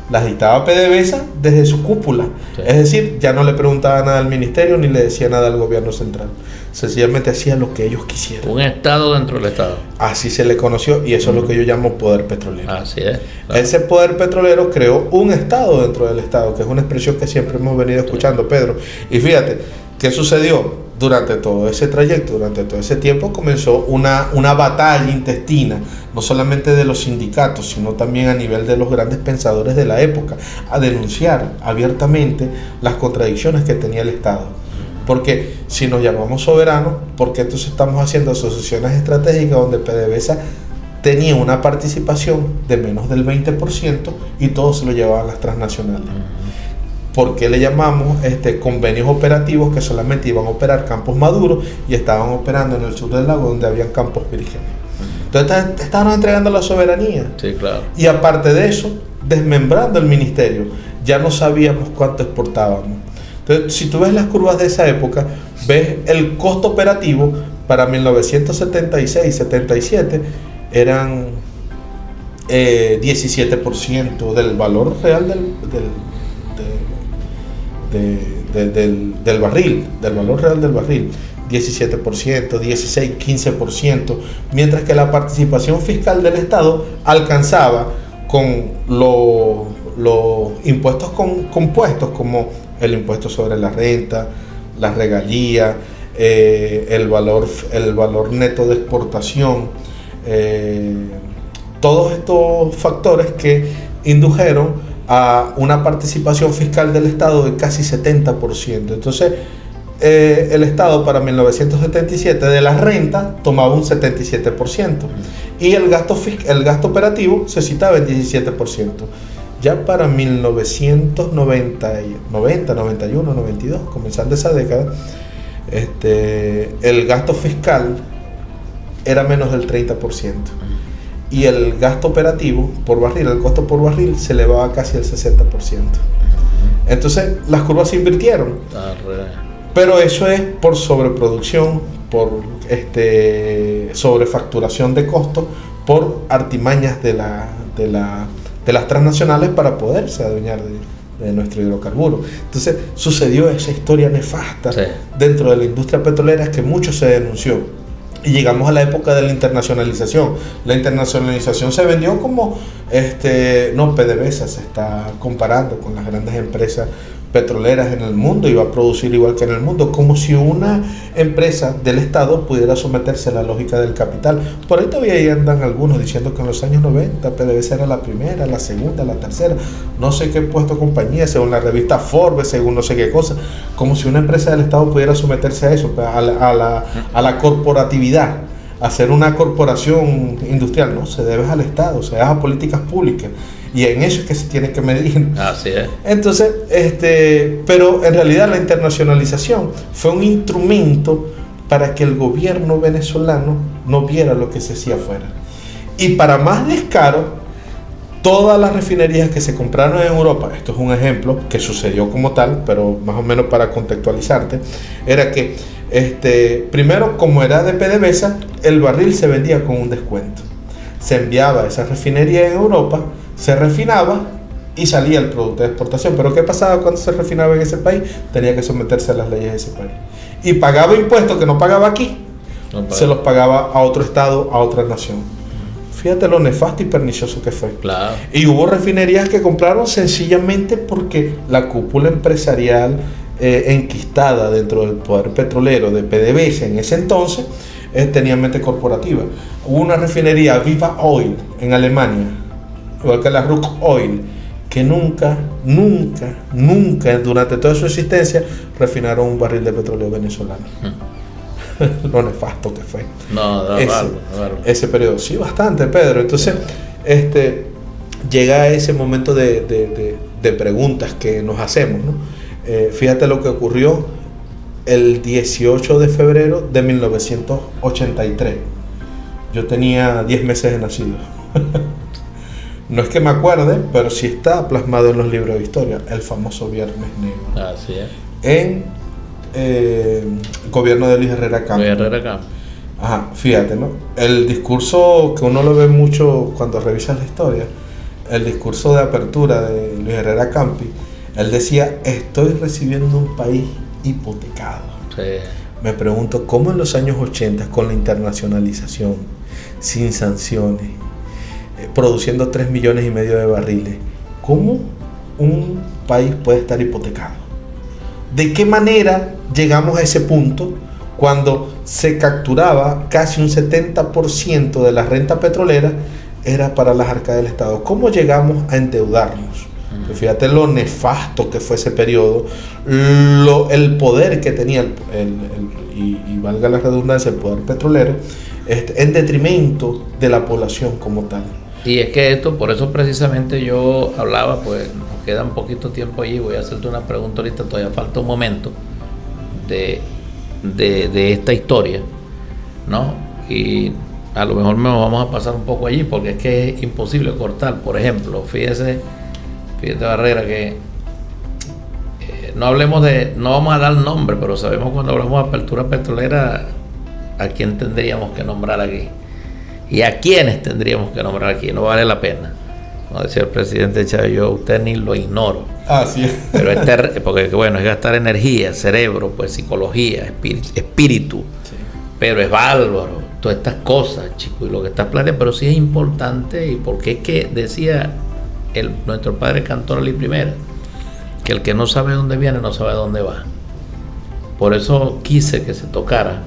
Las dictaba PDVSA desde su cúpula. Sí. Es decir, ya no le preguntaba nada al ministerio ni le decía nada al gobierno central. Sencillamente hacía lo que ellos quisieran. Un Estado dentro del Estado. Así se le conoció, y eso es lo que yo llamo poder petrolero. Así es. Claro. Ese poder petrolero creó un Estado dentro del Estado, que es una expresión que siempre hemos venido escuchando, Pedro. Y fíjate, ¿qué sucedió? Durante todo ese trayecto, durante todo ese tiempo, comenzó una batalla intestina, no solamente de los sindicatos, sino también a nivel de los grandes pensadores de la época, a denunciar abiertamente las contradicciones que tenía el Estado. Porque si nos llamamos soberanos, ¿por qué entonces estamos haciendo asociaciones estratégicas donde PDVSA tenía una participación de menos del 20% y todo se lo llevaban las transnacionales? ¿Por qué le llamamos convenios operativos que solamente iban a operar campos maduros y estaban operando en el sur del lago donde habían campos vírgenes? Entonces estaban entregando la soberanía. Sí, claro. Y aparte de eso, desmembrando el ministerio, ya no sabíamos cuánto exportábamos. Entonces, si tú ves las curvas de esa época, ves el costo operativo para 1976-77 eran 17% del valor real del barril, del valor real del barril, 17%, 16, 15%, mientras que la participación fiscal del Estado alcanzaba con los impuestos compuestos, como el impuesto sobre la renta, las regalías, el valor neto de exportación, todos estos factores que indujeron a una participación fiscal del Estado de casi 70%. Entonces, el Estado para 1977 de la renta tomaba un 77% y el gasto operativo se citaba en 17%. Ya para 1990, 91, 92, comenzando esa década, el gasto fiscal era menos del 30%. Y el gasto operativo por barril, el costo por barril, se elevaba casi al 60%. Entonces, las curvas se invirtieron. Pero eso es por sobreproducción, por sobrefacturación de costos, por artimañas de las transnacionales para poderse adueñar de nuestro hidrocarburo. Entonces, sucedió esa historia nefasta dentro de la industria petrolera que mucho se denunció. Y llegamos a la época de la internacionalización. La internacionalización se vendió como, PDVSA se está comparando con las grandes empresas petroleras en el mundo y va a producir igual que en el mundo, como si una empresa del Estado pudiera someterse a la lógica del capital. Por ahí todavía ahí andan algunos diciendo que en los años 90 PDVSA era la primera, la segunda, la tercera, no sé qué puesto compañía, según la revista Forbes, según no sé qué cosa, como si una empresa del Estado pudiera someterse a eso, a la corporatividad, hacer una corporación industrial. No, se debe al Estado, se debe a políticas públicas. Y en eso es que se tiene que medir. Así es. Entonces, pero en realidad la internacionalización fue un instrumento para que el gobierno venezolano no viera lo que se hacía afuera. Y para más descaro, todas las refinerías que se compraron en Europa, esto es un ejemplo que sucedió como tal, pero más o menos para contextualizarte, era que primero, como era de PDVSA, el barril se vendía con un descuento. Se enviaba a esa refinería en Europa, se refinaba y salía el producto de exportación. Pero ¿qué pasaba cuando se refinaba en ese país? Tenía que someterse a las leyes de ese país. Y pagaba impuestos que no pagaba aquí, se los pagaba a otro estado, a otra nación. Fíjate lo nefasto y pernicioso que fue. Claro. Y hubo refinerías que compraron sencillamente porque la cúpula empresarial enquistada dentro del poder petrolero de PDVSA en ese entonces tenía mente corporativa. Hubo una refinería, Viva Oil, en Alemania, igual que la Ruck Oil, que nunca durante toda su existencia refinaron un barril de petróleo venezolano. Lo nefasto que fue. Ese periodo. Sí, bastante, Pedro. Entonces, llega ese momento de preguntas que nos hacemos, ¿no? Fíjate lo que ocurrió el 18 de febrero de 1983. Yo tenía 10 meses de nacido. No es que me acuerde, pero sí está plasmado en los libros de historia, el famoso Viernes Negro. Así es. En el gobierno de Luis Herrera Campos. Ajá, fíjate, ¿no? El discurso que uno lo ve mucho cuando revisas la historia, el discurso de apertura de Luis Herrera Campi, él decía: estoy recibiendo un país hipotecado. Sí. Me pregunto, ¿cómo en los años 80, con la internacionalización, sin sanciones, produciendo 3,5 millones de barriles, cómo un país puede estar hipotecado? ¿De qué manera llegamos a ese punto cuando se capturaba casi un 70% de la renta petrolera era para las arcas del Estado? ¿Cómo llegamos a endeudarnos? Pues fíjate lo nefasto que fue ese periodo, el poder que tenía y valga la redundancia, el poder petrolero, en detrimento de la población como tal. Y es que esto, por eso precisamente yo hablaba, pues nos queda un poquito tiempo allí, voy a hacerte una pregunta ahorita, todavía falta un momento de esta historia, ¿no? Y a lo mejor nos vamos a pasar un poco allí, porque es que es imposible cortar. Por ejemplo, fíjate Barrera, que no vamos a dar nombre, pero sabemos cuando hablamos de apertura petrolera a quién tendríamos que nombrar aquí y a quiénes tendríamos que nombrar aquí. No vale la pena, como decía el presidente Chávez, yo a usted ni lo ignoro. Así es. Pero porque bueno, es gastar energía, cerebro, pues psicología, espíritu. Sí. Pero es bárbaro todas estas cosas, chicos, y lo que estás planteando, pero sí es importante. Y porque es que decía nuestro padre Cantor Ali Primera, que el que no sabe dónde viene no sabe dónde va. Por eso quise que se tocara,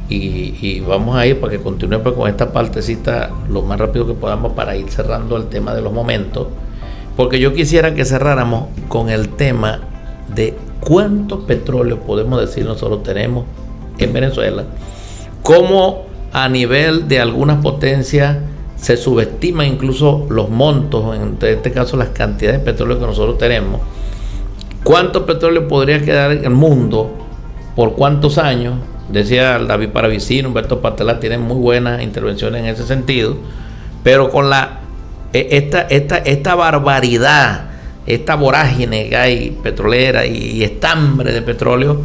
y vamos a ir para que continuemos con esta partecita lo más rápido que podamos para ir cerrando el tema de los momentos, porque yo quisiera que cerráramos con el tema de cuánto petróleo podemos decir nosotros tenemos en Venezuela, cómo a nivel de algunas potencias se subestiman incluso los montos, en este caso las cantidades de petróleo que nosotros tenemos, cuánto petróleo podría quedar en el mundo, por cuántos años. Decía David Paravicino, Humberto Patelá, tienen muy buenas intervenciones en ese sentido, pero con esta barbaridad, esta vorágine que hay petrolera y estambre de petróleo,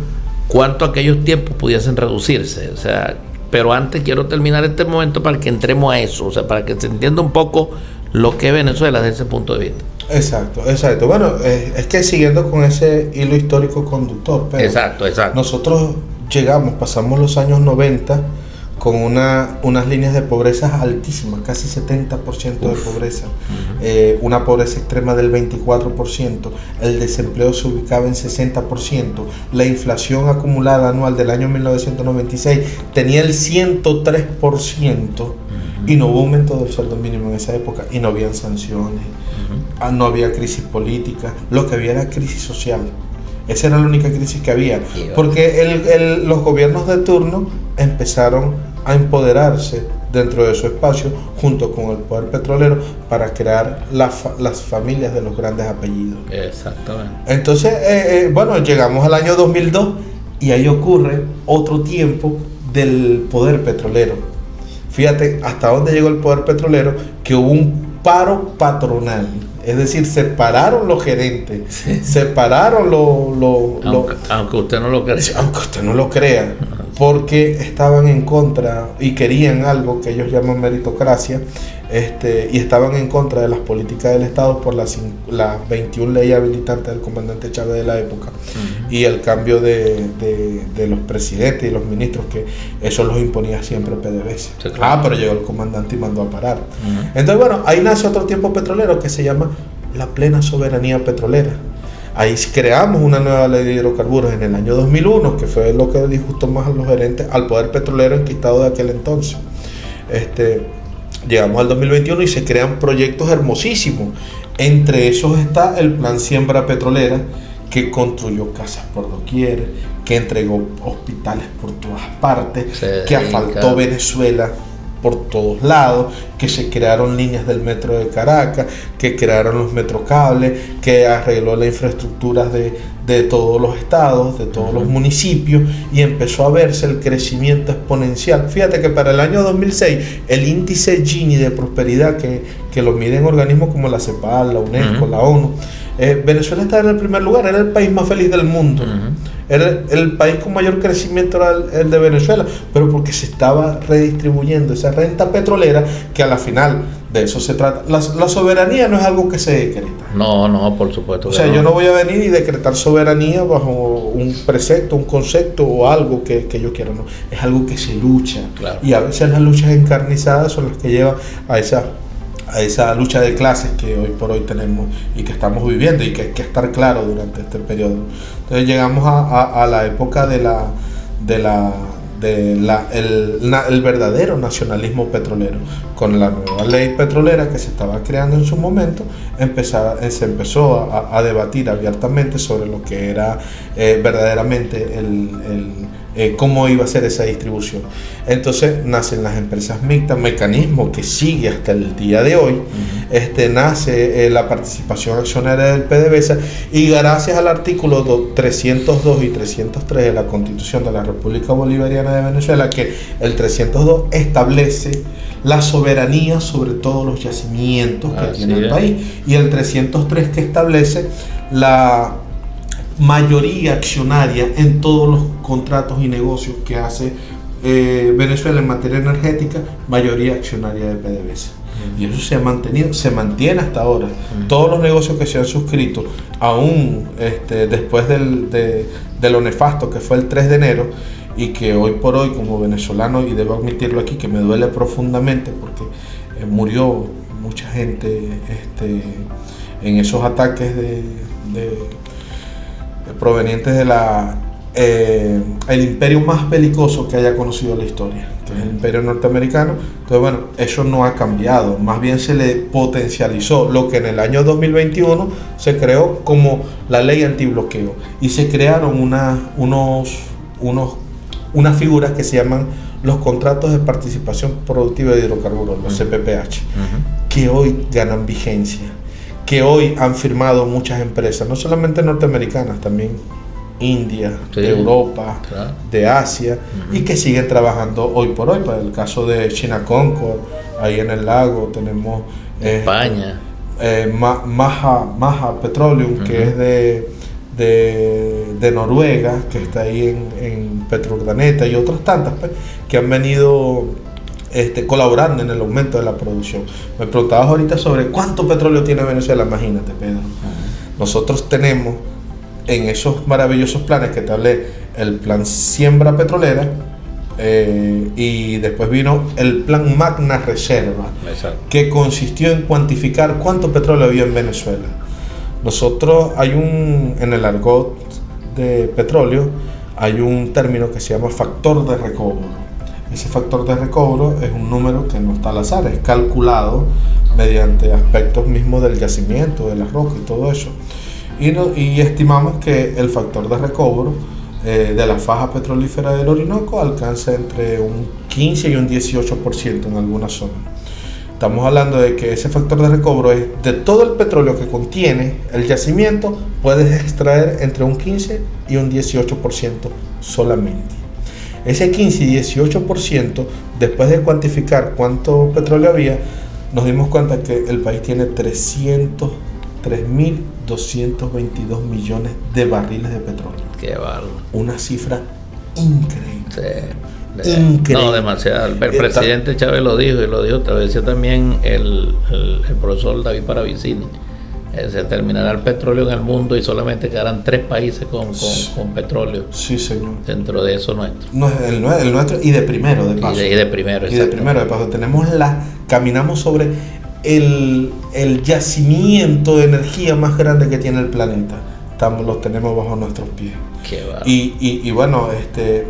cuánto aquellos tiempos pudiesen reducirse. O sea, pero antes quiero terminar este momento para que entremos a eso, o sea, para que se entienda un poco lo que es Venezuela desde ese punto de vista. Exacto. Bueno, es que siguiendo con ese hilo histórico conductor, pero exacto. Nosotros pasamos los años 90 con unas líneas de pobreza altísimas, casi 70% de pobreza, una pobreza extrema del 24%, el desempleo se ubicaba en 60%, la inflación acumulada anual del año 1996 tenía el 103%, y no hubo aumento del sueldo mínimo en esa época, y no habían sanciones, no había crisis política, lo que había era crisis social. Esa era la única crisis que había, porque los gobiernos de turno empezaron a empoderarse dentro de su espacio junto con el poder petrolero para crear las familias de los grandes apellidos. Exactamente. Entonces, bueno, llegamos al año 2002 y ahí ocurre otro tiempo del poder petrolero. Fíjate hasta dónde llegó el poder petrolero, que hubo un paro patronal. Es decir, separaron los gerentes, separaron aunque usted no lo crea. Aunque usted no lo crea, porque estaban en contra y querían algo que ellos llaman meritocracia, y estaban en contra de las políticas del Estado por las 21 leyes habilitantes del comandante Chávez de la época, y el cambio de los presidentes y los ministros, que eso los imponía siempre PDVSA. Sí, claro. Pero llegó el comandante y mandó a parar. Entonces, bueno, ahí nace otro tiempo petrolero que se llama la plena soberanía petrolera. Ahí creamos una nueva ley de hidrocarburos en el año 2001, que fue lo que disgustó más a los gerentes, al poder petrolero enquistado de aquel entonces. Llegamos al 2021 y se crean proyectos hermosísimos. Entre esos está el Plan Siembra Petrolera, que construyó casas por doquier, que entregó hospitales por todas partes, que asfaltó Venezuela por todos lados, que se crearon líneas del metro de Caracas, que crearon los metrocables, que arregló las infraestructuras de todos los estados, de todos los municipios, y empezó a verse el crecimiento exponencial. Fíjate que para el año 2006 el índice Gini de prosperidad, que lo miden organismos como la CEPAL, la UNESCO, la ONU, Venezuela estaba en el primer lugar, era el país más feliz del mundo. Era el país con mayor crecimiento, era el de Venezuela, pero porque se estaba redistribuyendo esa renta petrolera, que a la final de eso se trata. La soberanía no es algo que se decreta. No, por supuesto. O sea, yo no voy a venir y decretar soberanía bajo un precepto, un concepto o algo que yo quiera, no. Es algo que se lucha. Claro. Y a veces las luchas encarnizadas son las que llevan a esa lucha de clases que hoy por hoy tenemos y que estamos viviendo, y que hay que estar claro durante este periodo. Entonces llegamos a la época el verdadero nacionalismo petrolero. Con la nueva ley petrolera que se estaba creando en su momento, se empezó a debatir abiertamente sobre lo que era verdaderamente cómo iba a ser esa distribución. Entonces nacen las empresas mixtas, mecanismo que sigue hasta el día de hoy. Nace la participación accionaria del PDVSA, y gracias al artículo 302 y 303 de la Constitución de la República Bolivariana de Venezuela, que el 302 establece la soberanía sobre todos los yacimientos que tiene el país, y el 303 que establece la mayoría accionaria en todos los contratos y negocios que hace Venezuela en materia energética, mayoría accionaria de PDVSA. Y eso se ha mantenido, se mantiene hasta ahora. Todos los negocios que se han suscrito, aún después de lo nefasto que fue el 3 de enero, y que hoy por hoy, como venezolano, y debo admitirlo aquí, que me duele profundamente, porque murió mucha gente en esos ataques provenientes de el imperio más belicoso que haya conocido la historia, que es el imperio norteamericano. Entonces, bueno, eso no ha cambiado, más bien se le potencializó lo que en el año 2021 se creó como la ley antibloqueo, y se crearon unas figuras que se llaman los contratos de participación productiva de hidrocarburos, los CPPH, que hoy ganan vigencia, que hoy han firmado muchas empresas, no solamente norteamericanas, también India, de Europa, de Asia, y que siguen trabajando hoy por hoy. Para el caso de China Concord, ahí en el lago tenemos España, Maha Petroleum, que es de Noruega, que está ahí en Petrourdaneta, y otras tantas que han venido colaborando en el aumento de la producción. Me preguntabas ahorita sobre cuánto petróleo tiene Venezuela. Imagínate, Pedro. Nosotros tenemos en esos maravillosos planes que te hablé, el plan Siembra Petrolera, Y después vino el plan Magna Reserva, Exacto. que consistió en cuantificar cuánto petróleo había en Venezuela. Nosotros en el argot de petróleo hay un término que se llama factor de recobro. Ese factor de recobro es un número que no está al azar, es calculado mediante aspectos mismos del yacimiento, de la roca y todo eso. Y estimamos que el factor de recobro de la faja petrolífera del Orinoco alcanza entre un 15 y un 18% en algunas zonas. Estamos hablando de que ese factor de recobro es de todo el petróleo que contiene el yacimiento, puedes extraer entre un 15 y un 18% solamente. Ese 15 y 18%, después de cuantificar cuánto petróleo había, nos dimos cuenta que el país tiene 3.222 millones de barriles de petróleo. Qué bárbaro. Una cifra increíble. Sí. Increíble. No, demasiado. El presidente Chávez lo dijo, y lo dijo otra vez, decía también el profesor David Paravicini. Se terminará el petróleo en el mundo y solamente quedarán 3 países con petróleo. Sí, señor. Dentro de eso nuestro. No, el nuestro y de primero, de paso. Y de primero, y de primero, de paso. Caminamos sobre el yacimiento de energía más grande que tiene el planeta. Los tenemos bajo nuestros pies. Qué bárbaro. Y bueno,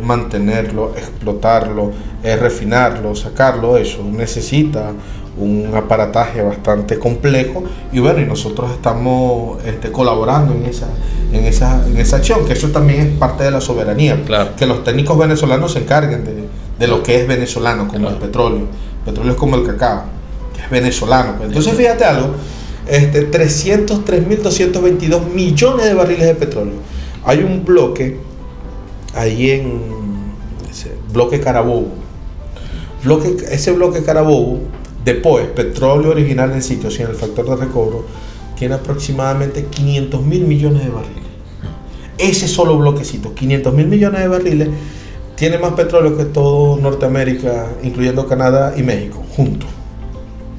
mantenerlo, explotarlo, refinarlo, sacarlo, eso necesita un aparataje bastante complejo. Y bueno, y nosotros estamos colaborando en esa acción, que eso también es parte de la soberanía. Claro. Que los técnicos venezolanos se encarguen de lo que es venezolano, como claro. El petróleo. El petróleo es como el cacao, que es venezolano. Entonces fíjate algo, 3.222 millones de barriles de petróleo. Hay un bloque ahí en bloque Carabobo. Ese bloque Carabobo de POE, petróleo original en sitio sin el factor de recobro, tiene aproximadamente 500.000 millones de barriles. Ese solo bloquecito, 500.000 millones de barriles, tiene más petróleo que todo Norteamérica, incluyendo Canadá y México, juntos.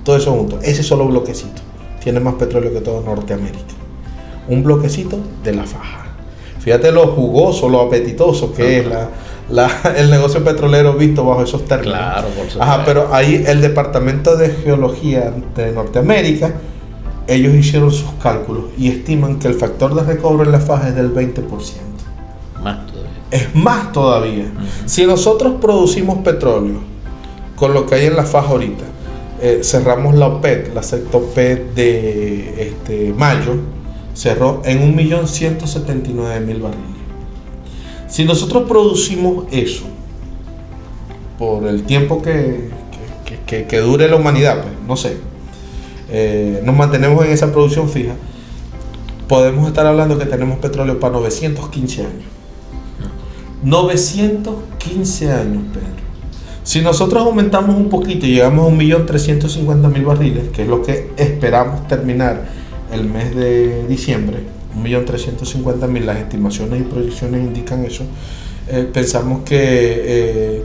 Todo eso junto. Ese solo bloquecito tiene más petróleo que todo Norteamérica. Un bloquecito de la faja. Fíjate lo jugoso, lo apetitoso que es el negocio petrolero visto bajo esos términos. Claro, por supuesto. Ajá, pero ahí el Departamento de Geología de Norteamérica, ellos hicieron sus cálculos y estiman que el factor de recobro en la faja es del 20%. Más todavía. Es más todavía. Uh-huh. Si nosotros producimos petróleo con lo que hay en la faja ahorita, cerramos la OPED, la sexta OPED de mayo, cerró en 1.179.000 barriles. Si nosotros producimos eso por el tiempo que dure la humanidad, pues, no sé, nos mantenemos en esa producción fija, podemos estar hablando que tenemos petróleo para 915 años. 915 años, Pedro. Si nosotros aumentamos un poquito y llegamos a 1.350.000 barriles, que es lo que esperamos terminar el mes de diciembre, 1.350.000, las estimaciones y proyecciones indican eso, pensamos que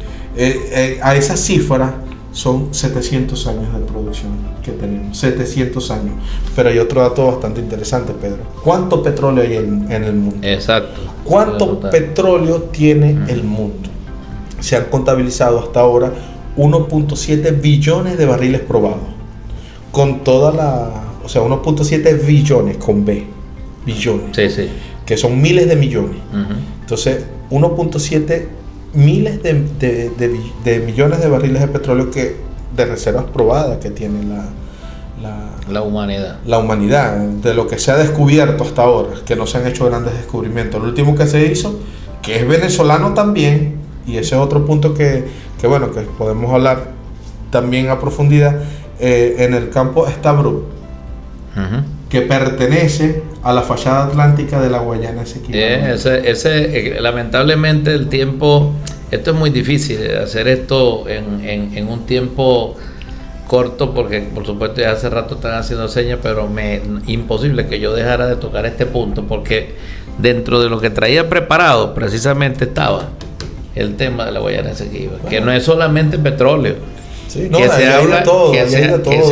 a esa cifra son 700 años de producción que tenemos, 700 años. Pero hay otro dato bastante interesante, Pedro. ¿Cuánto petróleo hay en el mundo? Exacto. ¿Cuánto petróleo tiene el mundo? Se han contabilizado hasta ahora 1.7 billones de barriles probados. Con toda o sea, 1.7 billones con B. Billones. Sí, sí. Que son miles de millones. Uh-huh. Entonces, 1.7 miles de millones de barriles de petróleo de reservas probadas que tiene la humanidad. La humanidad, de lo que se ha descubierto hasta ahora, que no se han hecho grandes descubrimientos. Lo último que se hizo, que es venezolano también, y ese es otro punto que podemos hablar también a profundidad, en el campo Stabroek, uh-huh, que pertenece a la fachada atlántica de la Guayana Esequiba. Lamentablemente el tiempo, esto es muy difícil hacer esto en un tiempo corto, porque por supuesto ya hace rato están haciendo señas, pero imposible que yo dejara de tocar este punto, porque dentro de lo que traía preparado precisamente estaba el tema de la Guayana Esequiba, que no es solamente petróleo. Sí, no, que se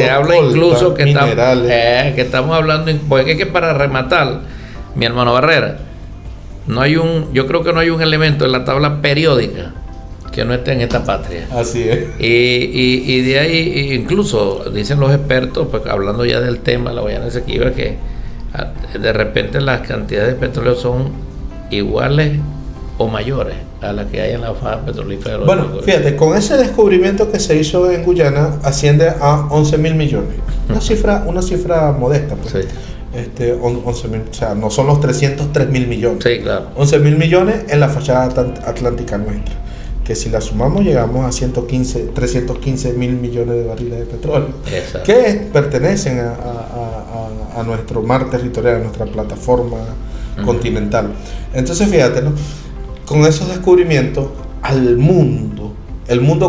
habla incluso que estamos hablando, porque es que para rematar, mi hermano Barrera, yo creo que no hay un elemento en la tabla periódica que no esté en esta patria. Así es. Y de ahí, incluso dicen los expertos, pues hablando ya del tema de la Guayana Esequiba, que de repente las cantidades de petróleo son iguales o mayores a las que hay en la faja petrolífera de los Bueno, fíjate, con ese descubrimiento que se hizo en Guyana asciende a 11.000 millones. Una cifra modesta, pues. Sí. 11.000, o sea, no son los 303.000 millones. Sí, claro. 11.000 millones en la fachada atlántica nuestra. Que si la sumamos llegamos a 315.000 millones de barriles de petróleo. Exacto. Que pertenecen a nuestro mar territorial, a nuestra plataforma continental. Entonces fíjate, ¿no? Con esos descubrimientos el mundo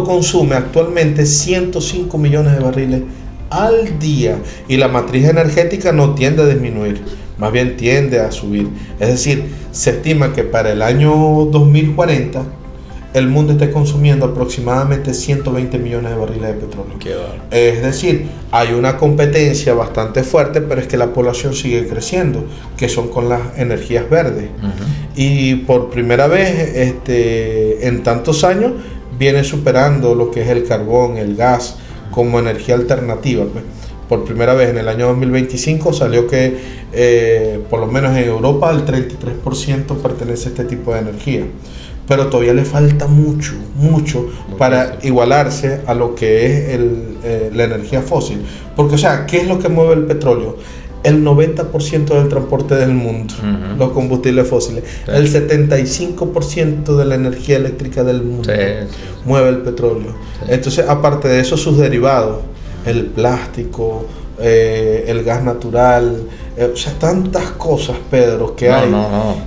consume actualmente 105 millones de barriles al día, y la matriz energética no tiende a disminuir, más bien tiende a subir. Es decir, se estima que para el año 2040 el mundo esté consumiendo aproximadamente 120 millones de barriles de petróleo. Es decir, hay una competencia bastante fuerte, pero es que la población sigue creciendo, que son con las energías verdes. Y por primera vez en tantos años viene superando lo que es el carbón, el gas, como energía alternativa. Por primera vez en el año 2025 salió que por lo menos en Europa el 33% pertenece a este tipo de energía. Pero todavía le falta mucho para igualarse a lo que es la energía fósil. Porque, o sea, ¿qué es lo que mueve el petróleo? El 90% del transporte del mundo, los combustibles fósiles. Sí. El 75% de la energía eléctrica del mundo mueve el petróleo. Sí. Entonces, aparte de eso, sus derivados, el plástico, el gas natural, o sea, tantas cosas, Pedro, que hay,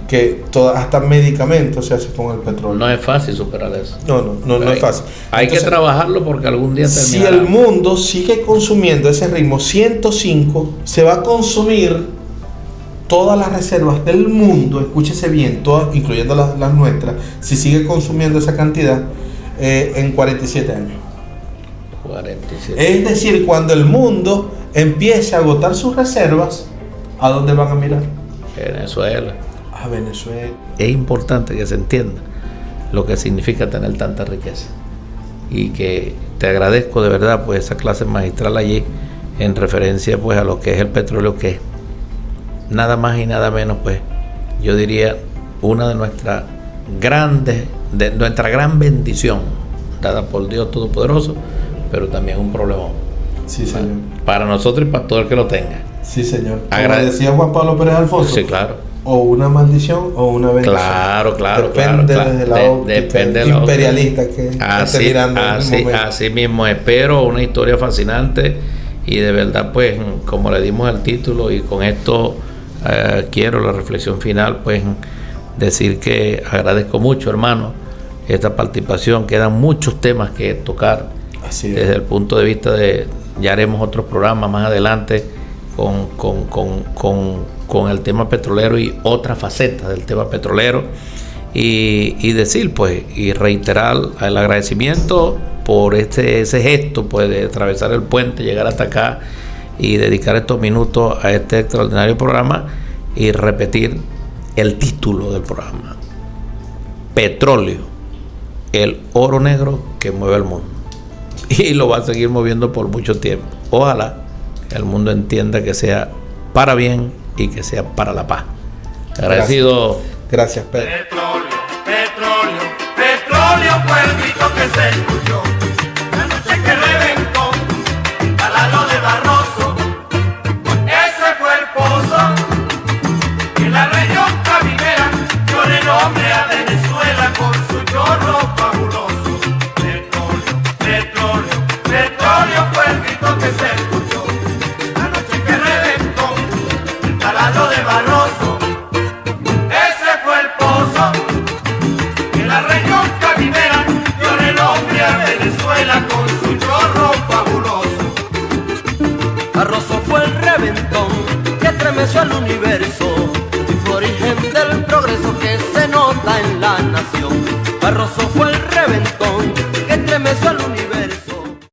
que hasta medicamentos se hacen con el petróleo. No es fácil superar eso. No es fácil. Hay que trabajarlo porque algún día terminará. Si el mundo sigue consumiendo ese ritmo 105, se va a consumir todas las reservas del mundo, escúchese bien, todas, incluyendo las nuestras, si sigue consumiendo esa cantidad, en 47 años. 47. Es decir, cuando el mundo empiece a agotar sus reservas, ¿a dónde van a mirar? Venezuela. A Venezuela. Es importante que se entienda lo que significa tener tanta riqueza. Y que te agradezco de verdad pues esa clase magistral allí en referencia pues a lo que es el petróleo, que es nada más y nada menos pues yo diría una de nuestras nuestra gran bendición dada por Dios Todopoderoso, pero también un problema. Sí, señor. Para nosotros y para todo el que lo tenga. Sí, señor. Como decía Juan Pablo Pérez Alfonso. Sí, claro. O una maldición o una bendición. Claro. Depende desde la óptica imperialista que esté mirando en el momento. Así mismo, espero una historia fascinante y de verdad pues como le dimos el título, y con esto quiero la reflexión final pues decir que agradezco mucho, hermano, esta participación. Quedan muchos temas que tocar. Así es. Desde el punto de vista ya haremos otros programas más adelante con el tema petrolero y otras facetas del tema petrolero, y decir pues y reiterar el agradecimiento por ese gesto pues de atravesar el puente, llegar hasta acá y dedicar estos minutos a este extraordinario programa, y repetir el título del programa: Petróleo, el oro negro que mueve el mundo, y lo va a seguir moviendo por mucho tiempo. Ojalá el mundo entienda que sea para bien y que sea para la paz. Agradecido. Gracias, Pedro. Petróleo fue el grito que se escuchó la noche que reventó al lado de Barroso. Ese fue el pozo en la región caminera, dio el nombre a Venezuela con su chorro fabuloso. Petróleo fue el grito que se escuchó la noche que reventó al lado de Barroso. Ese fue el pozo en la región caminera, dio el nombre a Venezuela con su chorro fabuloso. Barroso fue el reventón que estremeció al universo y fue origen del progreso que se nota en la nación. Barroso fue el